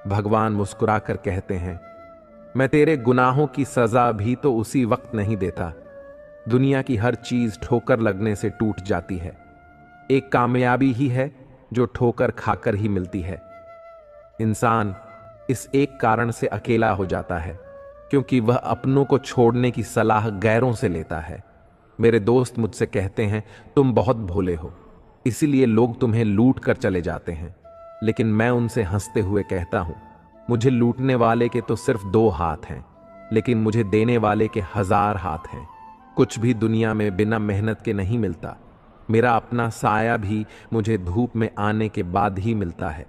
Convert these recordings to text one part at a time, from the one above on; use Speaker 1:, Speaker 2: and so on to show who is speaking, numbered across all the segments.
Speaker 1: भगवान मुस्कुराकर कहते हैं, मैं तेरे गुनाहों की सजा भी तो उसी वक्त नहीं देता। दुनिया की हर चीज ठोकर लगने से टूट जाती है। एक कामयाबी ही है जो ठोकर खाकर ही मिलती है। इंसान इस एक कारण से अकेला हो जाता है क्योंकि वह अपनों को छोड़ने की सलाह गैरों से लेता है। मेरे दोस्त मुझसे कहते हैं, तुम बहुत भोले हो, इसीलिए लोग तुम्हें लूट कर चले जाते हैं। लेकिन मैं उनसे हंसते हुए कहता हूं, मुझे लूटने वाले के तो सिर्फ 2 हाथ हैं, लेकिन मुझे देने वाले के 1000 हाथ हैं। कुछ भी दुनिया में बिना मेहनत के नहीं मिलता। मेरा अपना साया भी मुझे धूप में आने के बाद ही मिलता है।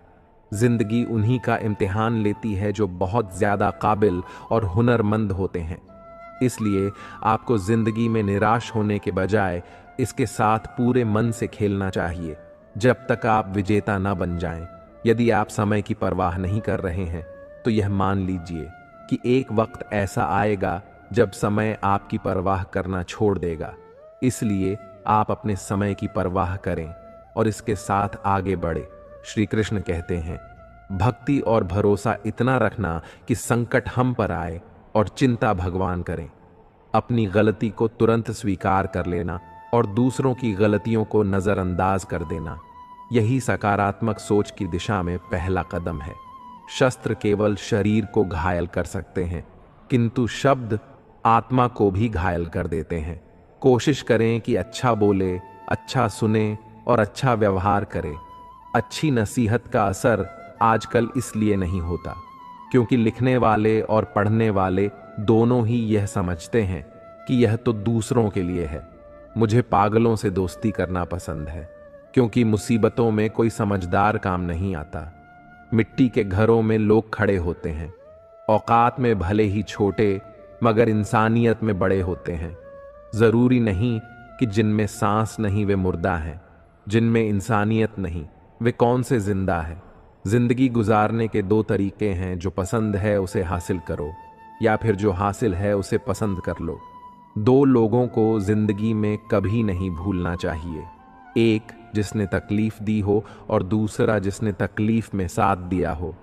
Speaker 1: जिंदगी उन्हीं का इम्तिहान लेती है जो बहुत ज्यादा काबिल और हुनरमंद होते हैं। इसलिए आपको जिंदगी में निराश होने के बजाय इसके साथ पूरे मन से खेलना चाहिए, जब तक आप विजेता ना बन जाएं। यदि आप समय की परवाह नहीं कर रहे हैं तो यह मान लीजिए कि एक वक्त ऐसा आएगा जब समय आपकी परवाह करना छोड़ देगा। इसलिए आप अपने समय की परवाह करें और इसके साथ आगे बढ़े। श्री कृष्ण कहते हैं, भक्ति और भरोसा इतना रखना कि संकट हम पर आए और चिंता भगवान करें। अपनी गलती को तुरंत स्वीकार कर लेना और दूसरों की गलतियों को नजरअंदाज कर देना, यही सकारात्मक सोच की दिशा में पहला कदम है। शस्त्र केवल शरीर को घायल कर सकते हैं, किंतु शब्द आत्मा को भी घायल कर देते हैं। कोशिश करें कि अच्छा बोले, अच्छा सुने और अच्छा व्यवहार करें। अच्छी नसीहत का असर आजकल इसलिए नहीं होता क्योंकि लिखने वाले और पढ़ने वाले दोनों ही यह समझते हैं कि यह तो दूसरों के लिए है। मुझे पागलों से दोस्ती करना पसंद है क्योंकि मुसीबतों में कोई समझदार काम नहीं आता। मिट्टी के घरों में लोग खड़े होते हैं, औकात में भले ही छोटे मगर इंसानियत में बड़े होते हैं। जरूरी नहीं कि जिनमें सांस नहीं वे मुर्दा हैं, जिनमें इंसानियत नहीं वे कौन से जिंदा है। जिंदगी गुजारने के 2 तरीके हैं, जो पसंद है उसे हासिल करो या फिर जो हासिल है उसे पसंद कर लो। 2 लोगों को जिंदगी में कभी नहीं भूलना चाहिए, एक जिसने तकलीफ दी हो और दूसरा जिसने तकलीफ में साथ दिया हो।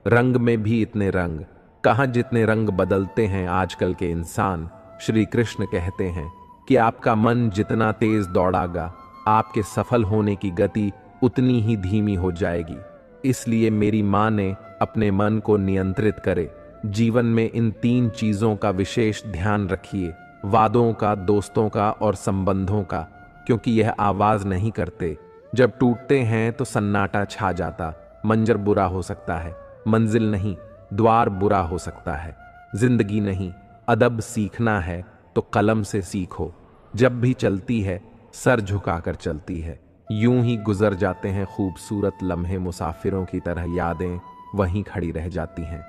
Speaker 1: रंग में भी इतने रंग, कहाँ जितने रंग बदलते हैं आजकल के इंसान। श्री कृष्ण कहते हैं कि आपका मन जितना तेज दौड़ागा, आपके सफल होने की गति उतनी ही धीमी हो जाएगी। इसलिए मेरी मां ने अपने मन को नियंत्रित करे। जीवन में इन 3 चीजों का विशेष ध्यान रखिए, वादों का, दोस्तों का और संबंधों का, क्योंकि यह आवाज नहीं करते। जब टूटते हैं तो सन्नाटा छा जाता। मंजर बुरा हो सकता है, मंजिल नहीं, द्वार बुरा हो सकता है। जिंदगी नहीं, अदब सीखना है तो कलम से सीखो। जब भी चलती है सर झुकाकर चलती है। यूं ही गुजर जाते हैं खूबसूरत लम्हे, मुसाफिरों की तरह यादें वहीं खड़ी रह जाती हैं।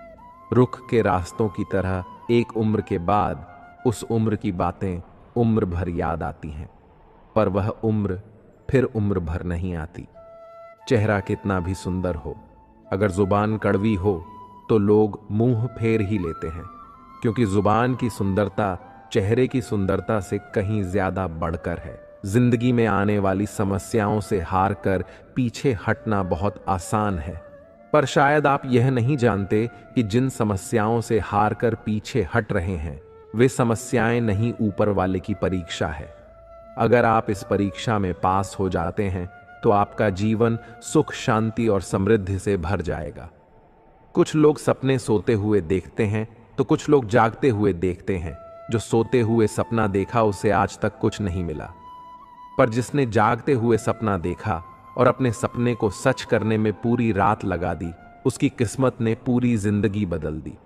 Speaker 1: रुख के रास्तों की तरह एक उम्र के बाद उस उम्र की बातें उम्र भर याद आती हैं, पर वह उम्र फिर उम्र भर नहीं आती। चेहरा कितना भी सुंदर हो, अगर जुबान कड़वी हो तो लोग मुंह फेर ही लेते हैं, क्योंकि जुबान की सुंदरता चेहरे की सुंदरता से कहीं ज्यादा बढ़कर है। जिंदगी में आने वाली समस्याओं से हार कर पीछे हटना बहुत आसान है, पर शायद आप यह नहीं जानते कि जिन समस्याओं से हार कर पीछे हट रहे हैं वे समस्याएं नहीं, ऊपर वाले की परीक्षा है। अगर आप इस परीक्षा में पास हो जाते हैं तो आपका जीवन सुख, शांति और समृद्धि से भर जाएगा। कुछ लोग सपने सोते हुए देखते हैं तो कुछ लोग जागते हुए देखते हैं। जो सोते हुए सपना देखा उसे आज तक कुछ नहीं मिला, पर जिसने जागते हुए सपना देखा और अपने सपने को सच करने में पूरी रात लगा दी, उसकी किस्मत ने पूरी जिंदगी बदल दी।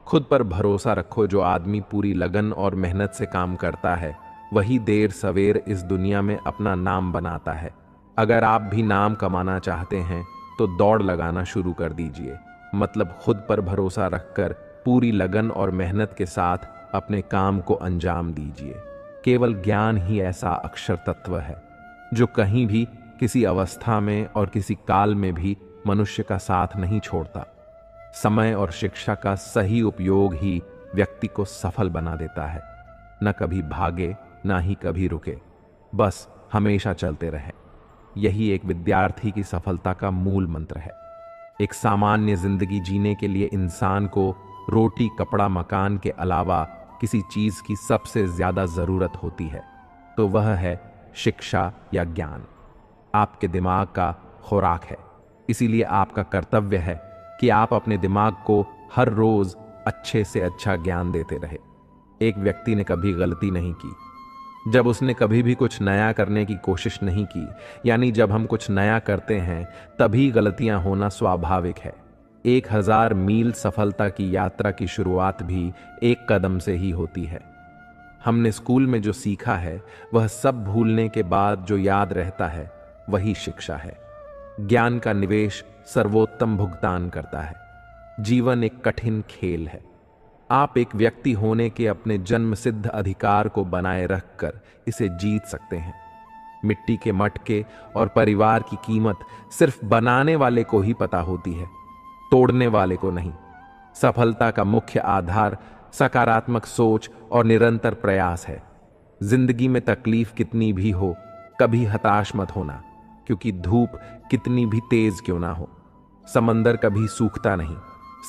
Speaker 1: खुद पर भरोसा रखो। जो आदमी पूरी लगन और मेहनत से काम करता है वही देर सवेर इस दुनिया में अपना नाम बनाता है। अगर आप भी नाम कमाना चाहते हैं तो दौड़ लगाना शुरू कर दीजिए, मतलब खुद पर भरोसा रखकर पूरी लगन और मेहनत के साथ अपने काम को अंजाम दीजिए। केवल ज्ञान ही ऐसा अक्षर तत्व है जो कहीं भी, किसी अवस्था में और किसी काल में भी मनुष्य का साथ नहीं छोड़ता। समय और शिक्षा का सही उपयोग ही व्यक्ति को सफल बना देता है। न कभी भागे, ना ही कभी रुके, बस हमेशा चलते रहे। यही एक विद्यार्थी की सफलता का मूल मंत्र है। एक सामान्य जिंदगी जीने के लिए इंसान को रोटी, कपड़ा, मकान के अलावा किसी चीज की सबसे ज्यादा जरूरत होती है, तो वह है शिक्षा या ज्ञान। आपके दिमाग का खुराक है, इसीलिए आपका कर्तव्य है कि आप अपने दिमाग को हर रोज अच्छे से अच्छा ज्ञान देते रहे। एक व्यक्ति ने कभी गलती नहीं की जब उसने कभी भी कुछ नया करने की कोशिश नहीं की, यानी जब हम कुछ नया करते हैं तभी गलतियां होना स्वाभाविक है। 1000 मील सफलता की यात्रा की शुरुआत भी एक कदम से ही होती है। हमने स्कूल में जो सीखा है वह सब भूलने के बाद जो याद रहता है वही शिक्षा है। ज्ञान का निवेश सर्वोत्तम भुगतान करता है। जीवन एक कठिन खेल है। आप एक व्यक्ति होने के अपने जन्म सिद्ध अधिकार को बनाए रखकर इसे जीत सकते हैं। मिट्टी के मटके और परिवार की कीमत सिर्फ बनाने वाले को ही पता होती है, तोड़ने वाले को नहीं। सफलता का मुख्य आधार सकारात्मक सोच और निरंतर प्रयास है। जिंदगी में तकलीफ कितनी भी हो, कभी हताश मत होना, क्योंकि धूप कितनी भी तेज क्यों ना हो, समंदर कभी सूखता नहीं।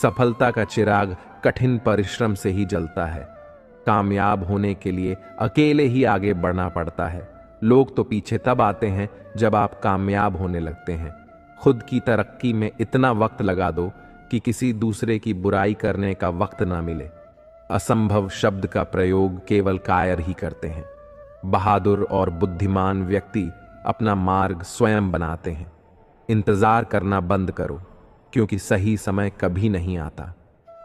Speaker 1: सफलता का चिराग कठिन परिश्रम से ही जलता है। कामयाब होने के लिए अकेले ही आगे बढ़ना पड़ता है। लोग तो पीछे तब आते हैं जब आप कामयाब होने लगते हैं। खुद की तरक्की में इतना वक्त लगा दो कि किसी दूसरे की बुराई करने का वक्त ना मिले। असंभव शब्द का प्रयोग केवल कायर ही करते हैं। बहादुर और बुद्धिमान व्यक्ति अपना मार्ग स्वयं बनाते हैं। इंतजार करना बंद करो, क्योंकि सही समय कभी नहीं आता।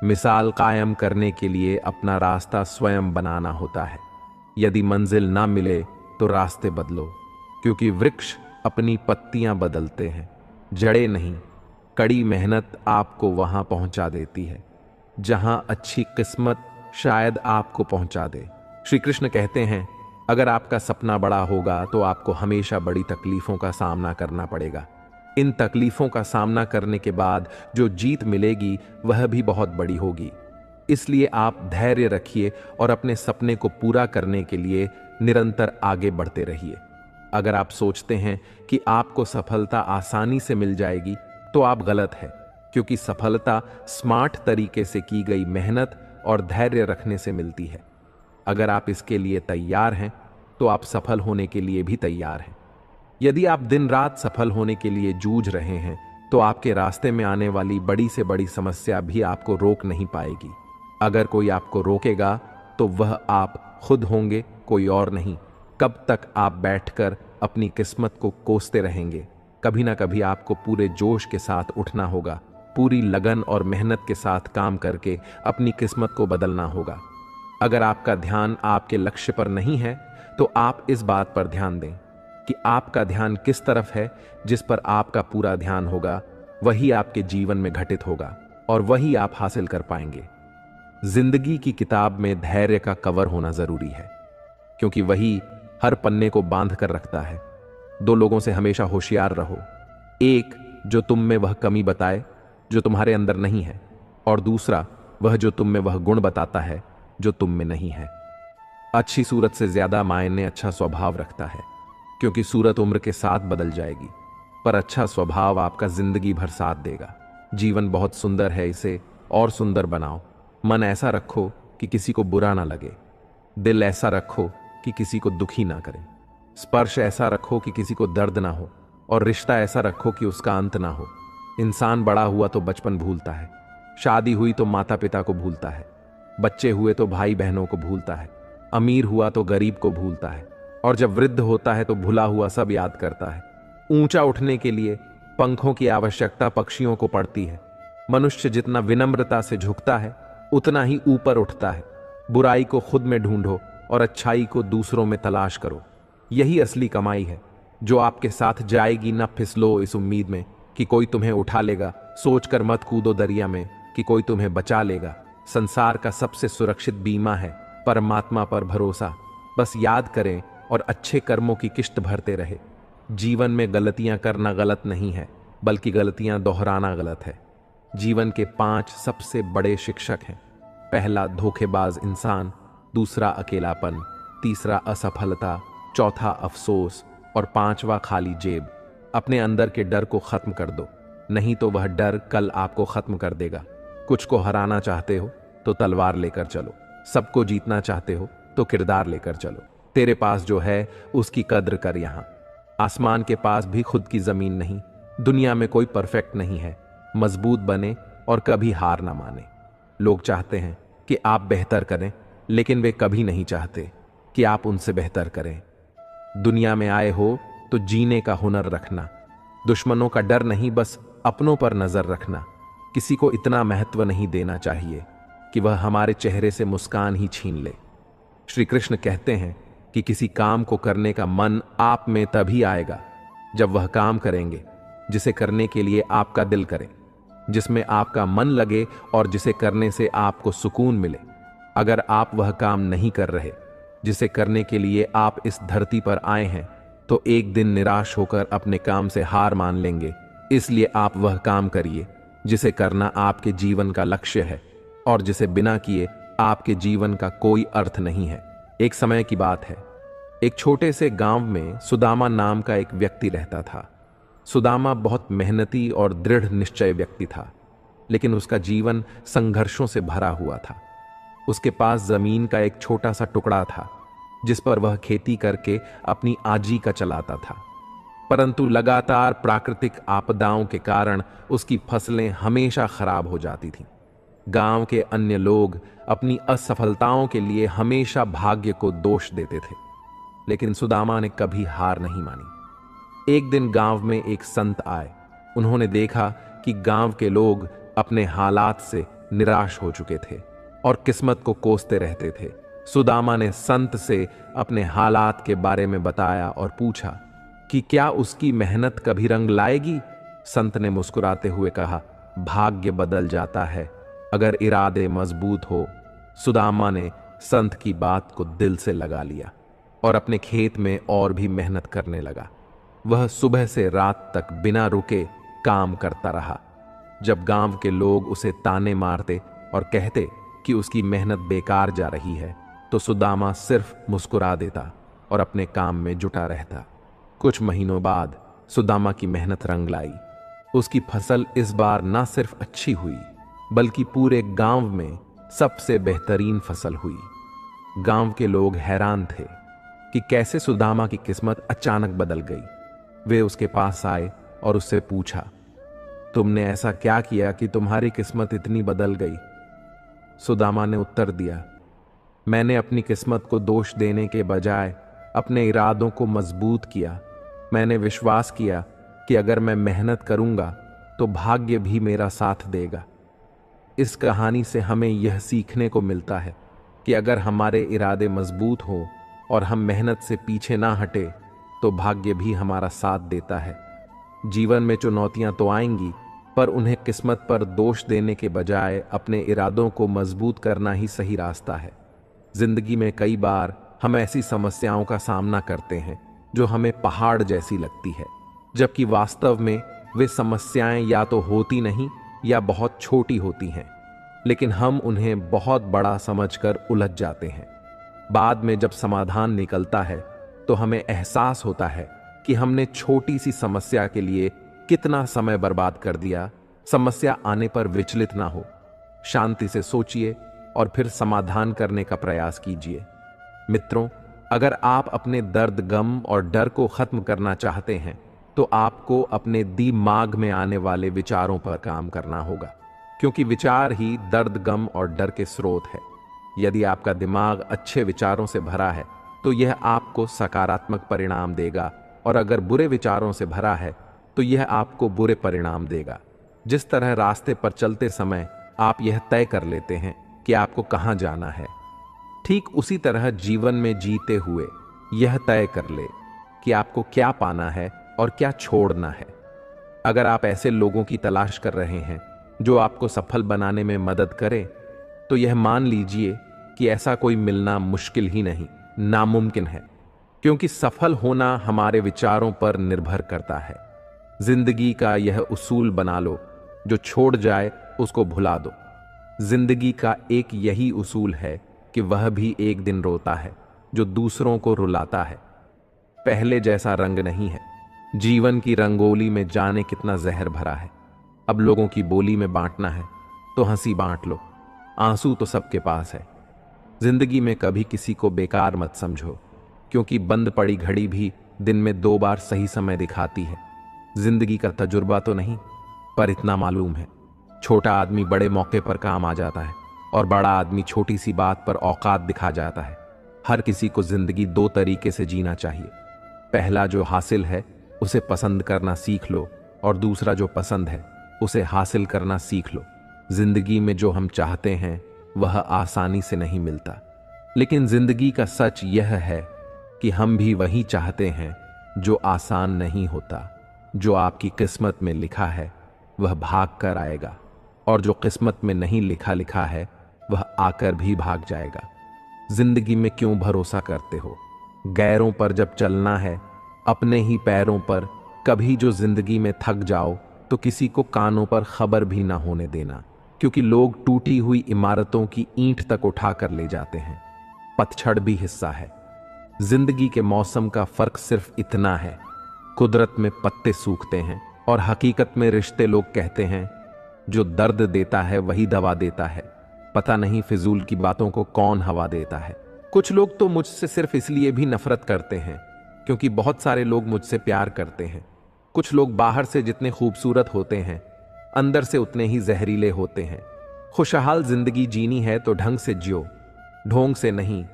Speaker 1: मिसाल कायम करने के लिए अपना रास्ता स्वयं बनाना होता है। यदि मंजिल ना मिले तो रास्ते बदलो, क्योंकि वृक्ष अपनी पत्तियां बदलते हैं, जड़ें नहीं। कड़ी मेहनत आपको वहां पहुंचा देती है जहां अच्छी किस्मत शायद आपको पहुंचा दे। श्री कृष्ण कहते हैं, अगर आपका सपना बड़ा होगा तो आपको हमेशा बड़ी तकलीफों का सामना करना पड़ेगा। इन तकलीफों का सामना करने के बाद जो जीत मिलेगी वह भी बहुत बड़ी होगी। इसलिए आप धैर्य रखिए और अपने सपने को पूरा करने के लिए निरंतर आगे बढ़ते रहिए। अगर आप सोचते हैं कि आपको सफलता आसानी से मिल जाएगी तो आप गलत हैं, क्योंकि सफलता स्मार्ट तरीके से की गई मेहनत और धैर्य रखने से मिलती है। अगर आप इसके लिए तैयार हैं तो आप सफल होने के लिए भी तैयार हैं। यदि आप दिन रात सफल होने के लिए जूझ रहे हैं तो आपके रास्ते में आने वाली बड़ी से बड़ी समस्या भी आपको रोक नहीं पाएगी। अगर कोई आपको रोकेगा तो वह आप खुद होंगे, कोई और नहीं। कब तक आप बैठकर अपनी किस्मत को कोसते रहेंगे? कभी ना कभी आपको पूरे जोश के साथ उठना होगा, पूरी लगन और मेहनत के साथ काम करके अपनी किस्मत को बदलना होगा। अगर आपका ध्यान आपके लक्ष्य पर नहीं है तो आप इस बात पर ध्यान दें कि आपका ध्यान किस तरफ है। जिस पर आपका पूरा ध्यान होगा वही आपके जीवन में घटित होगा और वही आप हासिल कर पाएंगे। जिंदगी की किताब में धैर्य का कवर होना जरूरी है, क्योंकि वही हर पन्ने को बांध कर रखता है। 2 लोगों से हमेशा होशियार रहो, एक जो तुम में वह कमी बताए जो तुम्हारे अंदर नहीं है, और दूसरा वह जो तुम में वह गुण बताता है जो तुम में नहीं है। अच्छी सूरत से ज्यादा मायने अच्छा स्वभाव रखता है, क्योंकि सूरत उम्र के साथ बदल जाएगी, पर अच्छा स्वभाव आपका जिंदगी भर साथ देगा। जीवन बहुत सुंदर है, इसे और सुंदर बनाओ। मन ऐसा रखो कि किसी को बुरा ना लगे, दिल ऐसा रखो कि किसी को दुखी ना करे, स्पर्श ऐसा रखो कि किसी को दर्द ना हो, और रिश्ता ऐसा रखो कि उसका अंत ना हो। इंसान बड़ा हुआ तो बचपन भूलता है, शादी हुई तो माता पिता को भूलता है, बच्चे हुए तो भाई बहनों को भूलता है, अमीर हुआ तो गरीब को भूलता है, और जब वृद्ध होता है तो भुला हुआ सब याद करता है। ऊंचा उठने के लिए पंखों की आवश्यकता पक्षियों को पड़ती है। मनुष्य जितना विनम्रता से झुकता है उतना ही ऊपर उठता है। बुराई को खुद में ढूंढो और अच्छाई को दूसरों में तलाश करो। यही असली कमाई है जो आपके साथ जाएगी। न फिसलो इस उम्मीद में कि कोई तुम्हें उठा लेगा, सोचकर मत कूदो दरिया में कि कोई तुम्हें बचा लेगा। संसार का सबसे सुरक्षित बीमा है परमात्मा पर भरोसा। बस याद करें और अच्छे कर्मों की किश्त भरते रहे। जीवन में गलतियां करना गलत नहीं है, बल्कि गलतियां दोहराना गलत है। जीवन के 5 सबसे बड़े शिक्षक हैं। पहला धोखेबाज इंसान, दूसरा अकेलापन, तीसरा असफलता, चौथा अफसोस और 5वां खाली जेब। अपने अंदर के डर को खत्म कर दो। नहीं तो वह डर कल आपको खत्म कर देगा। कुछ को हराना चाहते हो तो तलवार लेकर चलो, सबको जीतना चाहते हो तो किरदार लेकर चलो। तेरे पास जो है उसकी कद्र कर। यहां आसमान के पास भी खुद की जमीन नहीं। दुनिया में कोई परफेक्ट नहीं है। मजबूत बने और कभी हार ना माने। लोग चाहते हैं कि आप बेहतर करें, लेकिन वे कभी नहीं चाहते कि आप उनसे बेहतर करें। दुनिया में आए हो तो जीने का हुनर रखना। दुश्मनों का डर नहीं, बस अपनों पर नजर रखना। किसी को इतना महत्व नहीं देना चाहिए कि वह हमारे चेहरे से मुस्कान ही छीन ले। श्री कृष्ण कहते हैं कि किसी काम को करने का मन आप में तभी आएगा जब वह काम करेंगे जिसे करने के लिए आपका दिल करे, जिसमें आपका मन लगे और जिसे करने से आपको सुकून मिले। अगर आप वह काम नहीं कर रहे जिसे करने के लिए आप इस धरती पर आए हैं, तो एक दिन निराश होकर अपने काम से हार मान लेंगे। इसलिए आप वह काम करिए जिसे करना आपके जीवन का लक्ष्य है और जिसे बिना किए आपके जीवन का कोई अर्थ नहीं है। एक समय की बात है, एक छोटे से गांव में सुदामा नाम का एक व्यक्ति रहता था। सुदामा बहुत मेहनती और दृढ़ निश्चय व्यक्ति था, लेकिन उसका जीवन संघर्षों से भरा हुआ था। उसके पास जमीन का एक छोटा सा टुकड़ा था जिस पर वह खेती करके अपनी आजीविका चलाता था, परंतु लगातार प्राकृतिक आपदाओं के कारण उसकी फसलें हमेशा खराब हो जाती थीं। गांव के अन्य लोग अपनी असफलताओं के लिए हमेशा भाग्य को दोष देते थे, लेकिन सुदामा ने कभी हार नहीं मानी। एक दिन गांव में एक संत आए। उन्होंने देखा कि गांव के लोग अपने हालात से निराश हो चुके थे और किस्मत को कोसते रहते थे। सुदामा ने संत से अपने हालात के बारे में बताया और पूछा कि क्या उसकी मेहनत कभी रंग लाएगी। संत ने मुस्कुराते हुए कहा, भाग्य बदल जाता है अगर इरादे मजबूत हो। सुदामा ने संत की बात को दिल से लगा लिया और अपने खेत में और भी मेहनत करने लगा। वह सुबह से रात तक बिना रुके काम करता रहा। जब गांव के लोग उसे ताने मारते और कहते कि उसकी मेहनत बेकार जा रही है, तो सुदामा सिर्फ मुस्कुरा देता और अपने काम में जुटा रहता। कुछ महीनों बाद सुदामा की मेहनत रंग लाई। उसकी फसल इस बार न सिर्फ अच्छी हुई, बल्कि पूरे गांव में सबसे बेहतरीन फसल हुई। गांव के लोग हैरान थे कि कैसे सुदामा की किस्मत अचानक बदल गई। वे उसके पास आए और उससे पूछा, तुमने ऐसा क्या किया कि तुम्हारी किस्मत इतनी बदल गई। सुदामा ने उत्तर दिया, मैंने अपनी किस्मत को दोष देने के बजाय अपने इरादों को मजबूत किया। मैंने विश्वास किया कि अगर मैं मेहनत करूंगा तो भाग्य भी मेरा साथ देगा। इस कहानी से हमें यह सीखने को मिलता है कि अगर हमारे इरादे मजबूत हों और हम मेहनत से पीछे ना हटे, तो भाग्य भी हमारा साथ देता है। जीवन में चुनौतियां तो आएंगी, पर उन्हें किस्मत पर दोष देने के बजाय अपने इरादों को मजबूत करना ही सही रास्ता है। जिंदगी में कई बार हम ऐसी समस्याओं का सामना करते हैं जो हमें पहाड़ जैसी लगती है, जबकि वास्तव में वे समस्याएं या तो होती नहीं या बहुत छोटी होती हैं, लेकिन हम उन्हें बहुत बड़ा समझकर उलझ जाते हैं। बाद में जब समाधान निकलता है तो हमें एहसास होता है कि हमने छोटी सी समस्या के लिए कितना समय बर्बाद कर दिया। समस्या आने पर विचलित ना हो, शांति से सोचिए और फिर समाधान करने का प्रयास कीजिए। मित्रों, अगर आप अपने दर्द, गम और डर को खत्म करना चाहते हैं, तो आपको अपने दिमाग में आने वाले विचारों पर काम करना होगा, क्योंकि विचार ही दर्द, गम और डर के स्रोत है। यदि आपका दिमाग अच्छे विचारों से भरा है तो यह आपको सकारात्मक परिणाम देगा, और अगर बुरे विचारों से भरा है तो यह आपको बुरे परिणाम देगा। जिस तरह रास्ते पर चलते समय आप यह तय कर लेते हैं कि आपको कहां जाना है, ठीक उसी तरह जीवन में जीते हुए यह तय कर ले कि आपको क्या पाना है और क्या छोड़ना है। अगर आप ऐसे लोगों की तलाश कर रहे हैं जो आपको सफल बनाने में मदद करें, तो यह मान लीजिए कि ऐसा कोई मिलना मुश्किल ही नहीं, नामुमकिन है, क्योंकि सफल होना हमारे विचारों पर निर्भर करता है। जिंदगी का यह उसूल बना लो, जो छोड़ जाए उसको भुला दो। जिंदगी का एक यही उसूल है कि वह भी एक दिन रोता है जो दूसरों को रुलाता है। पहले जैसा रंग नहीं है। जीवन की रंगोली में जाने कितना जहर भरा है। अब लोगों की बोली में बांटना है तो हंसी बांट लो, आंसू तो सबके पास है। जिंदगी में कभी किसी को बेकार मत समझो, क्योंकि बंद पड़ी घड़ी भी दिन में 2 बार सही समय दिखाती है। जिंदगी का तजुर्बा तो नहीं, पर इतना मालूम है, छोटा आदमी बड़े मौके पर काम आ जाता है और बड़ा आदमी छोटी सी बात पर औकात दिखा जाता है। हर किसी को जिंदगी 2 तरीके से जीना चाहिए। पहला जो हासिल है उसे पसंद करना सीख लो, और दूसरा जो पसंद है उसे हासिल करना सीख लो। जिंदगी में जो हम चाहते हैं वह आसानी से नहीं मिलता, लेकिन जिंदगी का सच यह है कि हम भी वही चाहते हैं जो आसान नहीं होता। जो आपकी किस्मत में लिखा है वह भाग कर आएगा, और जो किस्मत में नहीं लिखा है वह आकर भी भाग जाएगा। जिंदगी में क्यों भरोसा करते हो? गैरों पर जब चलना है, अपने ही पैरों पर। कभी जो जिंदगी में थक जाओ तो किसी को कानों पर खबर भी ना होने देना, क्योंकि लोग टूटी हुई इमारतों की ईंट तक उठा कर ले जाते हैं। पतझड़ भी हिस्सा है। जिंदगी के मौसम का फर्क सिर्फ इतना है, कुदरत में पत्ते सूखते हैं और हकीकत में रिश्ते। लोग कहते हैं जो दर्द देता है वही दवा देता है, पता नहीं फिजूल की बातों को कौन हवा देता है। कुछ लोग तो मुझसे सिर्फ इसलिए भी नफरत करते हैं क्योंकि बहुत सारे लोग मुझसे प्यार करते हैं। कुछ लोग बाहर से जितने खूबसूरत होते हैं, अंदर से उतने ही जहरीले होते हैं। खुशहाल जिंदगी जीनी है तो ढंग से जियो, ढोंग से नहीं।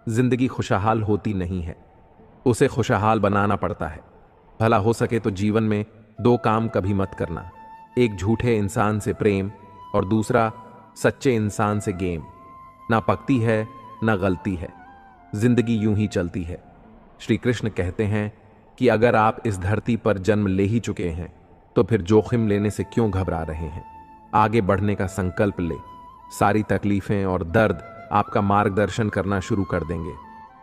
Speaker 1: जिंदगी खुशहाल होती नहीं है, उसे खुशहाल बनाना पड़ता है। भला हो सके तो जीवन में 2 काम कभी मत करना, एक झूठे इंसान से प्रेम और दूसरा सच्चे इंसान से गेम। ना पकती है ना गलती है, जिंदगी यूं ही चलती है। श्री कृष्ण कहते हैं कि अगर आप इस धरती पर जन्म ले ही चुके हैं तो फिर जोखिम लेने से क्यों घबरा रहे हैं? आगे बढ़ने का संकल्प ले। सारी तकलीफें और दर्द आपका मार्गदर्शन करना शुरू कर देंगे,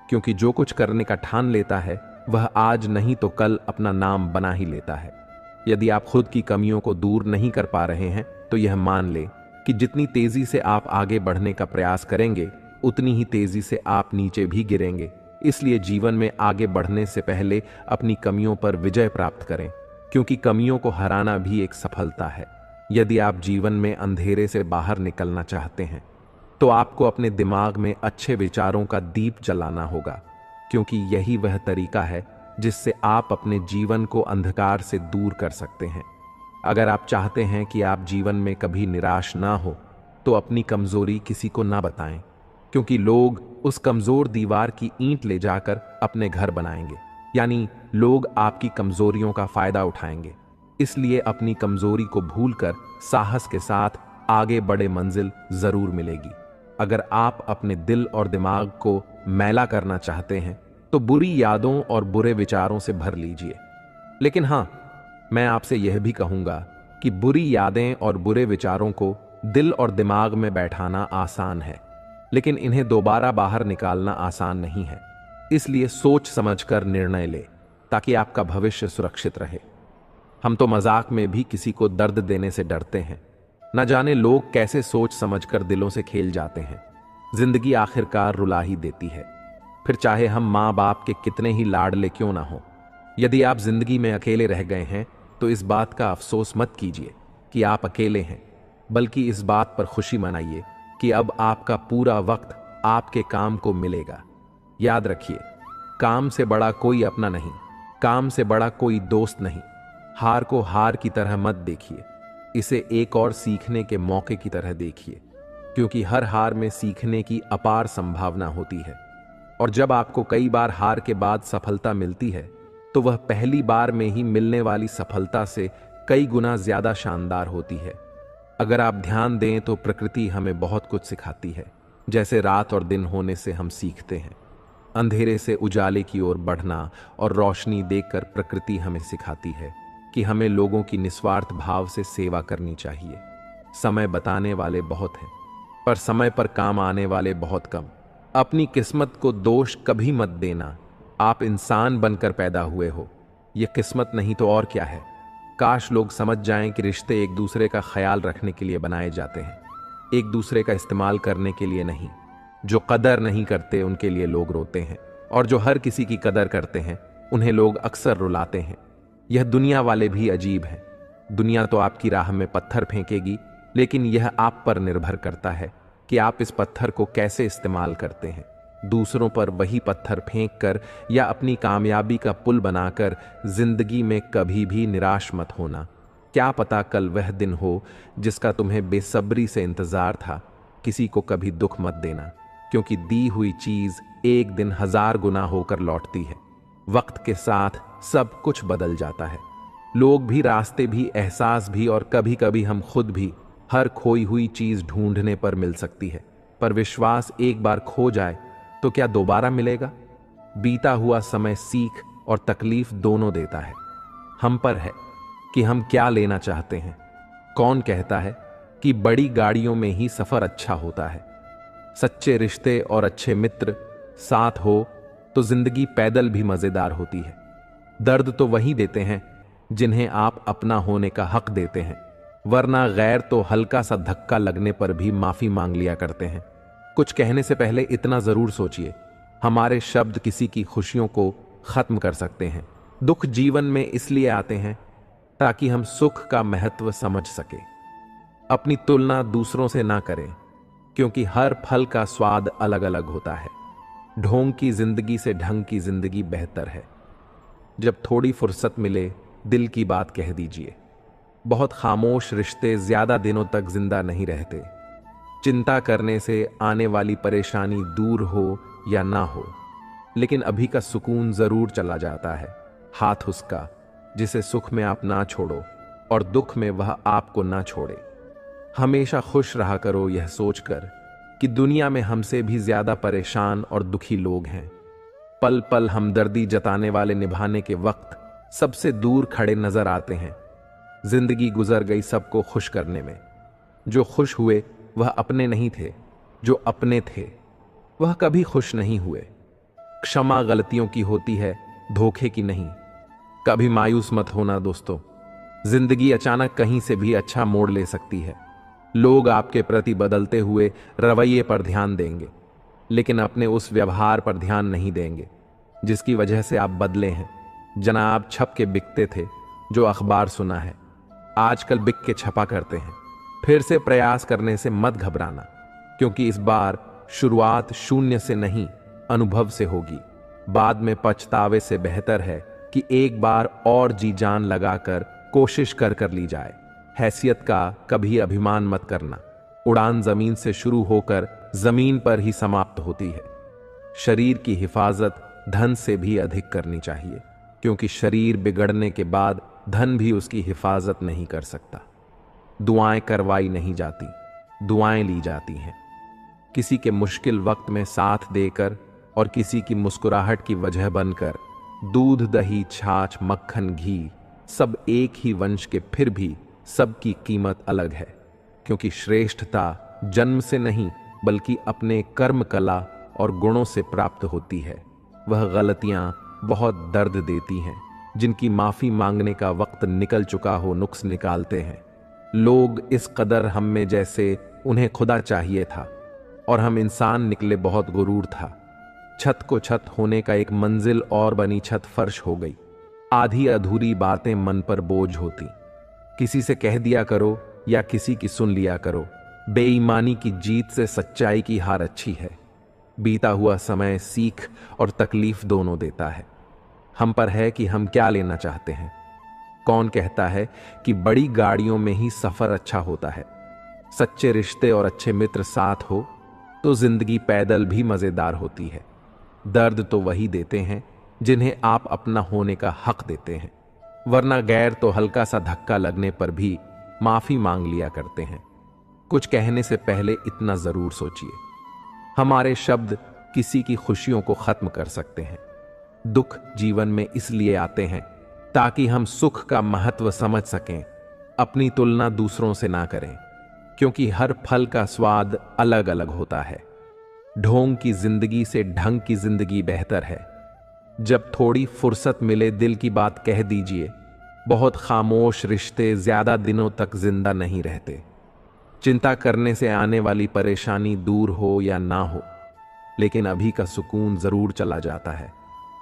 Speaker 1: क्योंकि जो कुछ करने का ठान लेता है वह आज नहीं तो कल अपना नाम बना ही लेता है। यदि आप खुद की कमियों को दूर नहीं कर पा रहे हैं तो यह मान ले कि जितनी तेजी से आप आगे बढ़ने का प्रयास करेंगे उतनी ही तेजी से आप नीचे भी गिरेंगे। इसलिए जीवन में आगे बढ़ने से पहले अपनी कमियों पर विजय प्राप्त करें, क्योंकि कमियों को हराना भी एक सफलता है। यदि आप जीवन में अंधेरे से बाहर निकलना चाहते हैं तो आपको अपने दिमाग में अच्छे विचारों का दीप जलाना होगा, क्योंकि यही वह तरीका है जिससे आप अपने जीवन को अंधकार से दूर कर सकते हैं। अगर आप चाहते हैं कि आप जीवन में कभी निराश ना हो तो अपनी कमजोरी किसी को ना बताएं, क्योंकि लोग उस कमजोर दीवार की ईंट ले जाकर अपने घर बनाएंगे। यानी लोग आपकी कमजोरियों का फायदा उठाएंगे। इसलिए अपनी कमजोरी को भूलकर साहस के साथ आगे बढ़े, मंजिल जरूर मिलेगी। अगर आप अपने दिल और दिमाग को मैला करना चाहते हैं तो बुरी यादों और बुरे विचारों से भर लीजिए। लेकिन हां, मैं आपसे यह भी कहूंगा कि बुरी यादें और बुरे विचारों को दिल और दिमाग में बैठाना आसान है, लेकिन इन्हें दोबारा बाहर निकालना आसान नहीं है। इसलिए सोच समझकर निर्णय ले, ताकि आपका भविष्य सुरक्षित रहे। हम तो मजाक में भी किसी को दर्द देने से डरते हैं। न जाने लोग कैसे सोच समझकर दिलों से खेल जाते हैं। जिंदगी आखिरकार रुला ही देती है, फिर चाहे हम माँ बाप के कितने ही लाडले क्यों ना हो। यदि आप जिंदगी में अकेले रह गए हैं तो इस बात का अफसोस मत कीजिए कि आप अकेले हैं, बल्कि इस बात पर खुशी मनाइए कि अब आपका पूरा वक्त आपके काम को मिलेगा। याद रखिए, काम से बड़ा कोई अपना नहीं, काम से बड़ा कोई दोस्त नहीं। हार को हार की तरह मत देखिए, इसे एक और सीखने के मौके की तरह देखिए, क्योंकि हर हार में सीखने की अपार संभावना होती है। और जब आपको कई बार हार के बाद सफलता मिलती है तो वह पहली बार में ही मिलने वाली सफलता से कई गुना ज्यादा शानदार होती है। अगर आप ध्यान दें तो प्रकृति हमें बहुत कुछ सिखाती है। जैसे रात और दिन होने से हम सीखते हैं, अंधेरे से उजाले की ओर बढ़ना और रोशनी देखकर प्रकृति हमें सिखाती है कि हमें लोगों की निस्वार्थ भाव से सेवा करनी चाहिए। समय बताने वाले बहुत हैं, पर समय पर काम आने वाले बहुत कम। अपनी किस्मत को दोष कभी मत देना। आप इंसान बनकर पैदा हुए हो, यह किस्मत नहीं तो और क्या है। काश लोग समझ जाएं कि रिश्ते एक दूसरे का ख्याल रखने के लिए बनाए जाते हैं, एक दूसरे का इस्तेमाल करने के लिए नहीं। जो कदर नहीं करते उनके लिए लोग रोते हैं, और जो हर किसी की कदर करते हैं उन्हें लोग अक्सर रुलाते हैं। यह दुनिया वाले भी अजीब हैं। दुनिया तो आपकी राह में पत्थर फेंकेगी, लेकिन यह आप पर निर्भर करता है कि आप इस पत्थर को कैसे इस्तेमाल करते हैं। दूसरों पर वही पत्थर फेंक कर या अपनी कामयाबी का पुल बनाकर जिंदगी में कभी भी निराश मत होना। क्या पता कल वह दिन हो जिसका तुम्हें बेसब्री से इंतजार था। किसी को कभी दुख मत देना, क्योंकि दी हुई चीज एक दिन 1000 गुना होकर लौटती है। वक्त के साथ सब कुछ बदल जाता है, लोग भी, रास्ते भी, एहसास भी, और कभी कभी हम खुद भी। हर खोई हुई चीज ढूंढने पर मिल सकती है, पर विश्वास एक बार खो जाए तो क्या दोबारा मिलेगा। बीता हुआ समय सीख और तकलीफ दोनों देता है। हम पर है कि हम क्या लेना चाहते हैं। कौन कहता है कि बड़ी गाड़ियों में ही सफर अच्छा होता है। सच्चे रिश्ते और अच्छे मित्र साथ हो तो जिंदगी पैदल भी मजेदार होती है। दर्द तो वही देते हैं जिन्हें आप अपना होने का हक देते हैं, वरना गैर तो हल्का सा धक्का लगने पर भी माफी मांग लिया करते हैं। कुछ कहने से पहले इतना जरूर सोचिए, हमारे शब्द किसी की खुशियों को खत्म कर सकते हैं। दुख जीवन में इसलिए आते हैं ताकि हम सुख का महत्व समझ सके। अपनी तुलना दूसरों से ना करें, क्योंकि हर फल का स्वाद अलग अलग होता है। ढोंग की जिंदगी से ढंग की जिंदगी बेहतर है। जब थोड़ी फुर्सत मिले दिल की बात कह दीजिए। बहुत खामोश रिश्ते ज्यादा दिनों तक जिंदा नहीं रहते। चिंता करने से आने वाली परेशानी दूर हो या ना हो, लेकिन अभी का सुकून जरूर चला जाता है। हाथ उसका जिसे सुख में आप ना छोड़ो और दुख में वह आपको ना छोड़े। हमेशा खुश रहा करो, यह सोचकर कि दुनिया में हमसे भी ज्यादा परेशान और दुखी लोग हैं। पल पल हमदर्दी जताने वाले निभाने के वक्त सबसे दूर खड़े नजर आते हैं। जिंदगी गुजर गई सबको खुश करने में। जो खुश हुए वह अपने नहीं थे, जो अपने थे वह कभी खुश नहीं हुए। क्षमा गलतियों की होती है, धोखे की नहीं। कभी मायूस मत होना दोस्तों, जिंदगी अचानक कहीं से भी अच्छा मोड़ ले सकती है। लोग आपके प्रति बदलते हुए रवैये पर ध्यान देंगे, लेकिन अपने उस व्यवहार पर ध्यान नहीं देंगे जिसकी वजह से आप बदले हैं। जनाब छप के बिकते थे, जो अखबार सुना है आजकल बिक के छपा करते हैं। फिर से प्रयास करने से मत घबराना, क्योंकि इस बार शुरुआत शून्य से नहीं, अनुभव से होगी। बाद में पछतावे से बेहतर है कि एक बार और जी जान लगाकर कोशिश कर ली जाए। हैसियत का कभी अभिमान मत करना। उड़ान जमीन से शुरू होकर जमीन पर ही समाप्त होती है। शरीर की हिफाजत धन से भी अधिक करनी चाहिए, क्योंकि शरीर बिगड़ने के बाद धन भी उसकी हिफाजत नहीं कर सकता। दुआएं करवाई नहीं जाती, दुआएं ली जाती हैं। किसी के मुश्किल वक्त में साथ देकर और किसी की मुस्कुराहट की वजह बनकर दूध, दही, छाछ, मक्खन, घी सब एक ही वंश के, फिर भी सबकी कीमत अलग है। क्योंकि श्रेष्ठता जन्म से नहीं, बल्कि अपने कर्म, कला और गुणों से प्राप्त होती है। वह गलतियां बहुत दर्द देती हैं, जिनकी माफी मांगने का वक्त निकल चुका हो नुक्स निकालते हैं। लोग इस कदर हम में जैसे उन्हें खुदा चाहिए था, और हम इंसान निकले बहुत गुरूर था। छत को छत होने का एक मंजिल और बनी छत फर्श हो गई। आधी अधूरी बातें मन पर बोझ होती। किसी से कह दिया करो या किसी की सुन लिया करो। बेईमानी की जीत से सच्चाई की हार अच्छी है। बीता हुआ समय सीख और तकलीफ दोनों देता है। हम पर है कि हम क्या लेना चाहते हैं। कौन कहता है कि बड़ी गाड़ियों में ही सफर अच्छा होता है। सच्चे रिश्ते और अच्छे मित्र साथ हो तो जिंदगी पैदल भी मजेदार होती है। दर्द तो वही देते हैं जिन्हें आप अपना होने का हक देते हैं, वरना गैर तो हल्का सा धक्का लगने पर भी माफी मांग लिया करते हैं। कुछ कहने से पहले इतना जरूर सोचिए, हमारे शब्द किसी की खुशियों को खत्म कर सकते हैं। दुख जीवन में इसलिए आते हैं ताकि हम सुख का महत्व समझ सकें। अपनी तुलना दूसरों से ना करें, क्योंकि हर फल का स्वाद अलग अलग होता है। ढोंग की जिंदगी से ढंग की जिंदगी बेहतर है। जब थोड़ी फुर्सत मिले दिल की बात कह दीजिए। बहुत खामोश रिश्ते ज्यादा दिनों तक जिंदा नहीं रहते। चिंता करने से आने वाली परेशानी दूर हो या ना हो, लेकिन अभी का सुकून जरूर चला जाता है।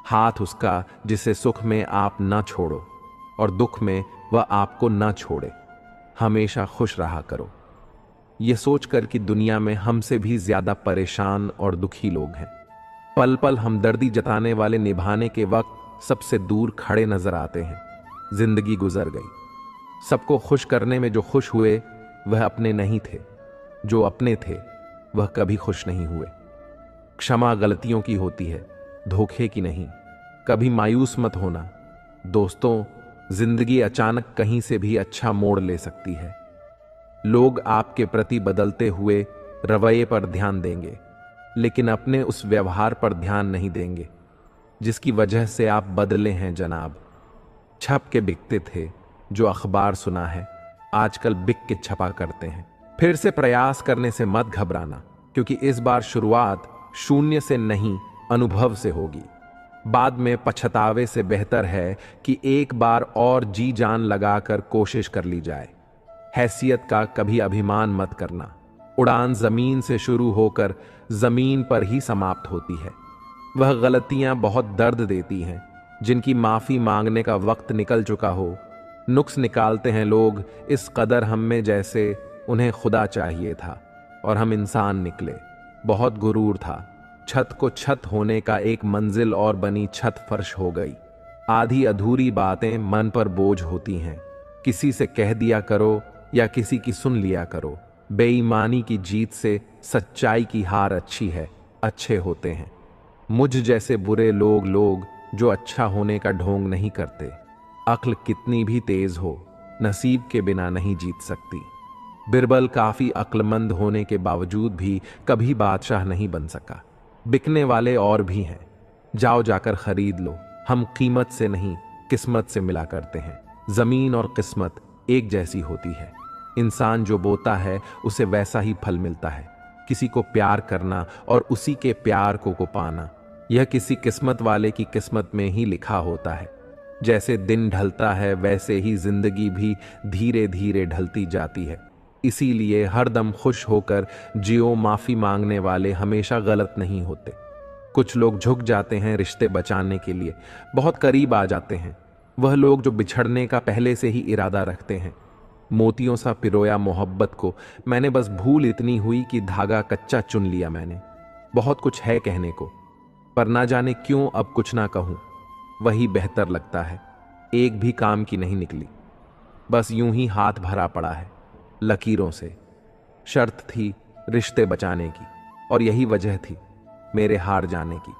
Speaker 1: हाथ उसका जिसे सुख में आप ना छोड़ो और दुख में वह आपको न छोड़े। हमेशा खुश रहा करो। ये सोचकर कि दुनिया में हमसे भी ज्यादा परेशान और दुखी लोग हैं। पल पल हमदर्दी जताने वाले निभाने के वक्त सबसे दूर खड़े नजर आते हैं। जिंदगी गुजर गई। सबको खुश करने में जो खुश हुए वह अपने नहीं थे, जो अपने थे वह कभी खुश नहीं हुए। क्षमा गलतियों की होती है, धोखे की नहीं। कभी मायूस मत होना दोस्तों, जिंदगी अचानक कहीं से भी अच्छा मोड़ ले सकती है। लोग आपके प्रति बदलते हुए रवैये पर ध्यान देंगे, लेकिन अपने उस व्यवहार पर ध्यान नहीं देंगे जिसकी वजह से आप बदले हैं जनाब। छप के बिकते थे, जो अखबार सुना है आजकल बिक के छपा करते हैं। फिर से प्रयास करने से मत घबराना, क्योंकि इस बार शुरुआत शून्य से नहीं, अनुभव से होगी। बाद में पछतावे से बेहतर है कि एक बार और जी जान लगाकर कोशिश कर ली जाए। हैसियत का कभी अभिमान मत करना। उड़ान जमीन से शुरू होकर जमीन पर ही समाप्त होती है। वह गलतियां बहुत दर्द देती हैं, जिनकी माफी मांगने का वक्त निकल चुका हो। नुक्स निकालते हैं लोग इस कदर हम में, जैसे उन्हें खुदा चाहिए था और हम इंसान निकले। बहुत गुरूर था। छत को छत होने का एक मंजिल और बनी छत फर्श हो गई। आधी अधूरी बातें मन पर बोझ होती हैं। किसी से कह दिया करो या किसी की सुन लिया करो। बेईमानी की जीत से सच्चाई की हार अच्छी है, अच्छे होते हैं। मुझ जैसे बुरे लोग जो अच्छा होने का ढोंग नहीं करते। अक्ल कितनी भी तेज हो, नसीब के बिना नहीं जीत सकती। बिरबल काफी अक्लमंद होने के बावजूद भी कभी बादशाह नहीं बन सका। बिकने वाले और भी हैं, जाओ जाकर खरीद लो। हम कीमत से नहीं, किस्मत से मिला करते हैं। जमीन और किस्मत एक जैसी होती है। इंसान जो बोता है उसे वैसा ही फल मिलता है। किसी को प्यार करना और उसी के प्यार को पाना, यह किसी किस्मत वाले की किस्मत में ही लिखा होता है। जैसे दिन ढलता है वैसे ही जिंदगी भी धीरे धीरे ढलती जाती है। इसीलिए हरदम खुश होकर जियो। माफी मांगने वाले हमेशा गलत नहीं होते। कुछ लोग झुक जाते हैं रिश्ते बचाने के लिए, बहुत करीब आ जाते हैं। वह लोग जो बिछड़ने का पहले से ही इरादा रखते हैं। मोतियों सा पिरोया मोहब्बत को मैंने बस भूल इतनी हुई कि धागा कच्चा चुन लिया मैंने। बहुत कुछ है कहने को, पर ना जाने क्यों अब कुछ ना कहूं, वही बेहतर लगता है। एक भी काम की नहीं निकली, बस यूं ही हाथ भरा पड़ा है लकीरों से। शर्त थी रिश्ते बचाने की, और यही वजह थी मेरे हार जाने की।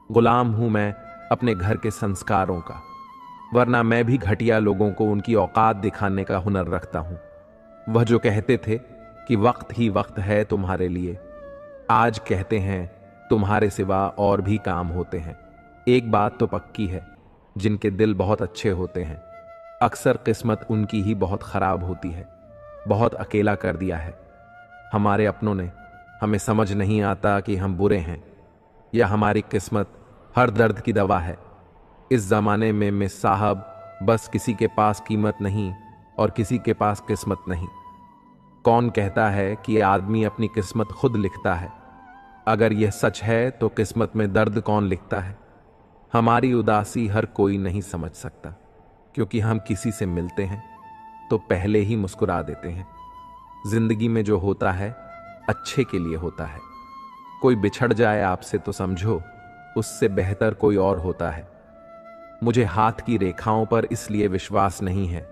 Speaker 1: गुलाम हूं मैं अपने घर के संस्कारों का, वरना मैं भी घटिया लोगों को उनकी औकात दिखाने का हुनर रखता हूं। वह जो कहते थे कि वक्त ही वक्त है तुम्हारे लिए, आज कहते हैं तुम्हारे सिवा और भी काम होते हैं। एक बात तो पक्की है, जिनके दिल बहुत अच्छे होते हैं, अक्सर किस्मत उनकी ही बहुत खराब होती है। बहुत अकेला कर दिया है हमारे अपनों ने। हमें समझ नहीं आता कि हम बुरे हैं या हमारी किस्मत हर दर्द की दवा है। इस जमाने में मिस साहब, बस किसी के पास कीमत नहीं और किसी के पास किस्मत नहीं। कौन कहता है कि आदमी अपनी किस्मत खुद लिखता है? अगर यह सच है तो किस्मत में दर्द कौन लिखता है? हमारी उदासी हर कोई नहीं समझ सकता, क्योंकि हम किसी से मिलते हैं तो पहले ही मुस्कुरा देते हैं। जिंदगी में जो होता है अच्छे के लिए होता है। कोई बिछड़ जाए आपसे तो समझो उससे बेहतर कोई और होता है। मुझे हाथ की रेखाओं पर इसलिए विश्वास नहीं है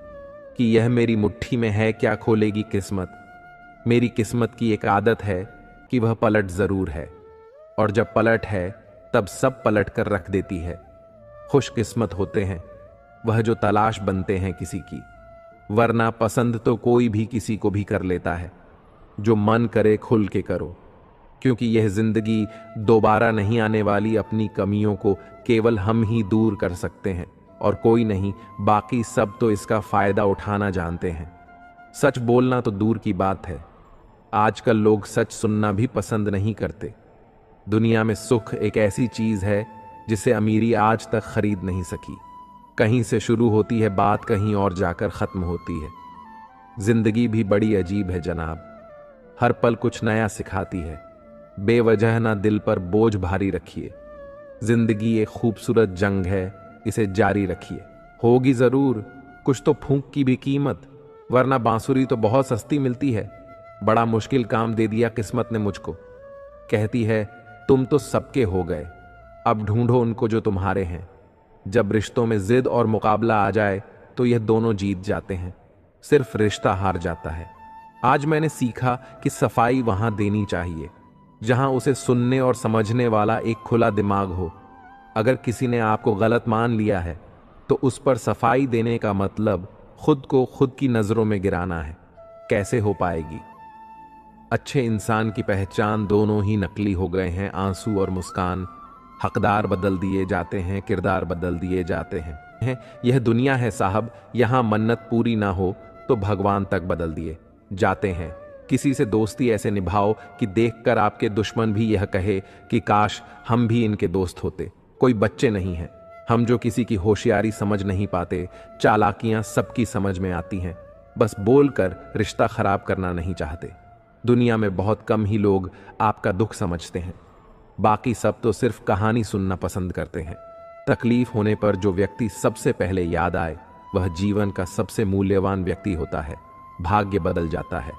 Speaker 1: कि यह मेरी मुट्ठी में है क्या खोलेगी किस्मत। मेरी किस्मत की एक आदत है कि वह पलट जरूर है, और जब पलट है तब सब पलट कर रख देती है। खुशकिस्मत होते हैं वह जो तलाश बनते हैं किसी की, वरना पसंद तो कोई भी किसी को भी कर लेता है। जो मन करे खुल के करो, क्योंकि यह जिंदगी दोबारा नहीं आने वाली। अपनी कमियों को केवल हम ही दूर कर सकते हैं और कोई नहीं। बाकी सब तो इसका फायदा उठाना जानते हैं। सच बोलना तो दूर की बात है, आजकल लोग सच सुनना भी पसंद नहीं करते। दुनिया में सुख एक ऐसी चीज है जिसे अमीरी आज तक खरीद नहीं सकी। कहीं से शुरू होती है बात, कहीं और जाकर खत्म होती है। जिंदगी भी बड़ी अजीब है जनाब, हर पल कुछ नया सिखाती है। बेवजह ना दिल पर बोझ भारी रखिए। जिंदगी एक खूबसूरत जंग है, इसे जारी रखिए। होगी जरूर कुछ तो फूंक की भी कीमत, वरना बांसुरी तो बहुत सस्ती मिलती है। बड़ा मुश्किल काम दे दिया किस्मत ने मुझको। कहती है तुम तो सबके हो गए, अब ढूंढो उनको जो तुम्हारे हैं। जब रिश्तों में जिद और मुकाबला आ जाए तो यह दोनों जीत जाते हैं, सिर्फ रिश्ता हार जाता है। आज मैंने सीखा कि सफाई वहां देनी चाहिए जहां उसे सुनने और समझने वाला एक खुला दिमाग हो। अगर किसी ने आपको गलत मान लिया है तो उस पर सफाई देने का मतलब खुद को खुद की नजरों में गिराना है। कैसे हो पाएगी? अच्छे इंसान की पहचान दोनों ही नकली हो गए हैं, आंसू और मुस्कान। हकदार बदल दिए जाते हैं, किरदार बदल दिए जाते हैं। यह दुनिया है साहब, यहां मन्नत पूरी ना हो तो भगवान तक बदल दिए जाते हैं। किसी से दोस्ती ऐसे निभाओ कि देखकर आपके दुश्मन भी यह कहे कि काश हम भी इनके दोस्त होते। कोई बच्चे नहीं हैं हम जो किसी की होशियारी समझ नहीं पाते। चालाकियां सबकी समझ में आती हैं, बस बोलकर रिश्ता खराब करना नहीं चाहते। दुनिया में बहुत कम ही लोग आपका दुख समझते हैं, बाकी सब तो सिर्फ कहानी सुनना पसंद करते हैं। तकलीफ होने पर जो व्यक्ति सबसे पहले याद आए वह जीवन का सबसे मूल्यवान व्यक्ति होता है। भाग्य बदल जाता है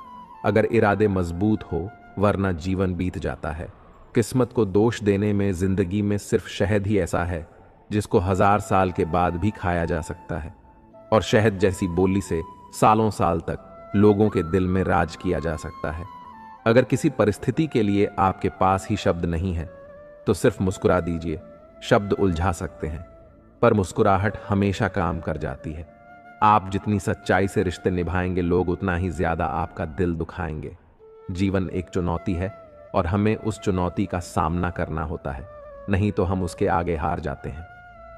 Speaker 1: अगर इरादे मजबूत हो, वरना जीवन बीत जाता है। किस्मत को दोष देने में जिंदगी में सिर्फ शहद ही ऐसा है जिसको 1000 साल के बाद भी खाया जा सकता है, और शहद जैसी बोली से सालों साल तक लोगों के दिल में राज किया जा सकता है। अगर किसी परिस्थिति के लिए आपके पास ही शब्द नहीं है तो सिर्फ मुस्कुरा दीजिए। शब्द उलझा सकते हैं पर मुस्कुराहट हमेशा काम कर जाती है। आप जितनी सच्चाई से रिश्ते निभाएंगे, लोग उतना ही ज्यादा आपका दिल दुखाएंगे। जीवन एक चुनौती है और हमें उस चुनौती का सामना करना होता है, नहीं तो हम उसके आगे हार जाते हैं।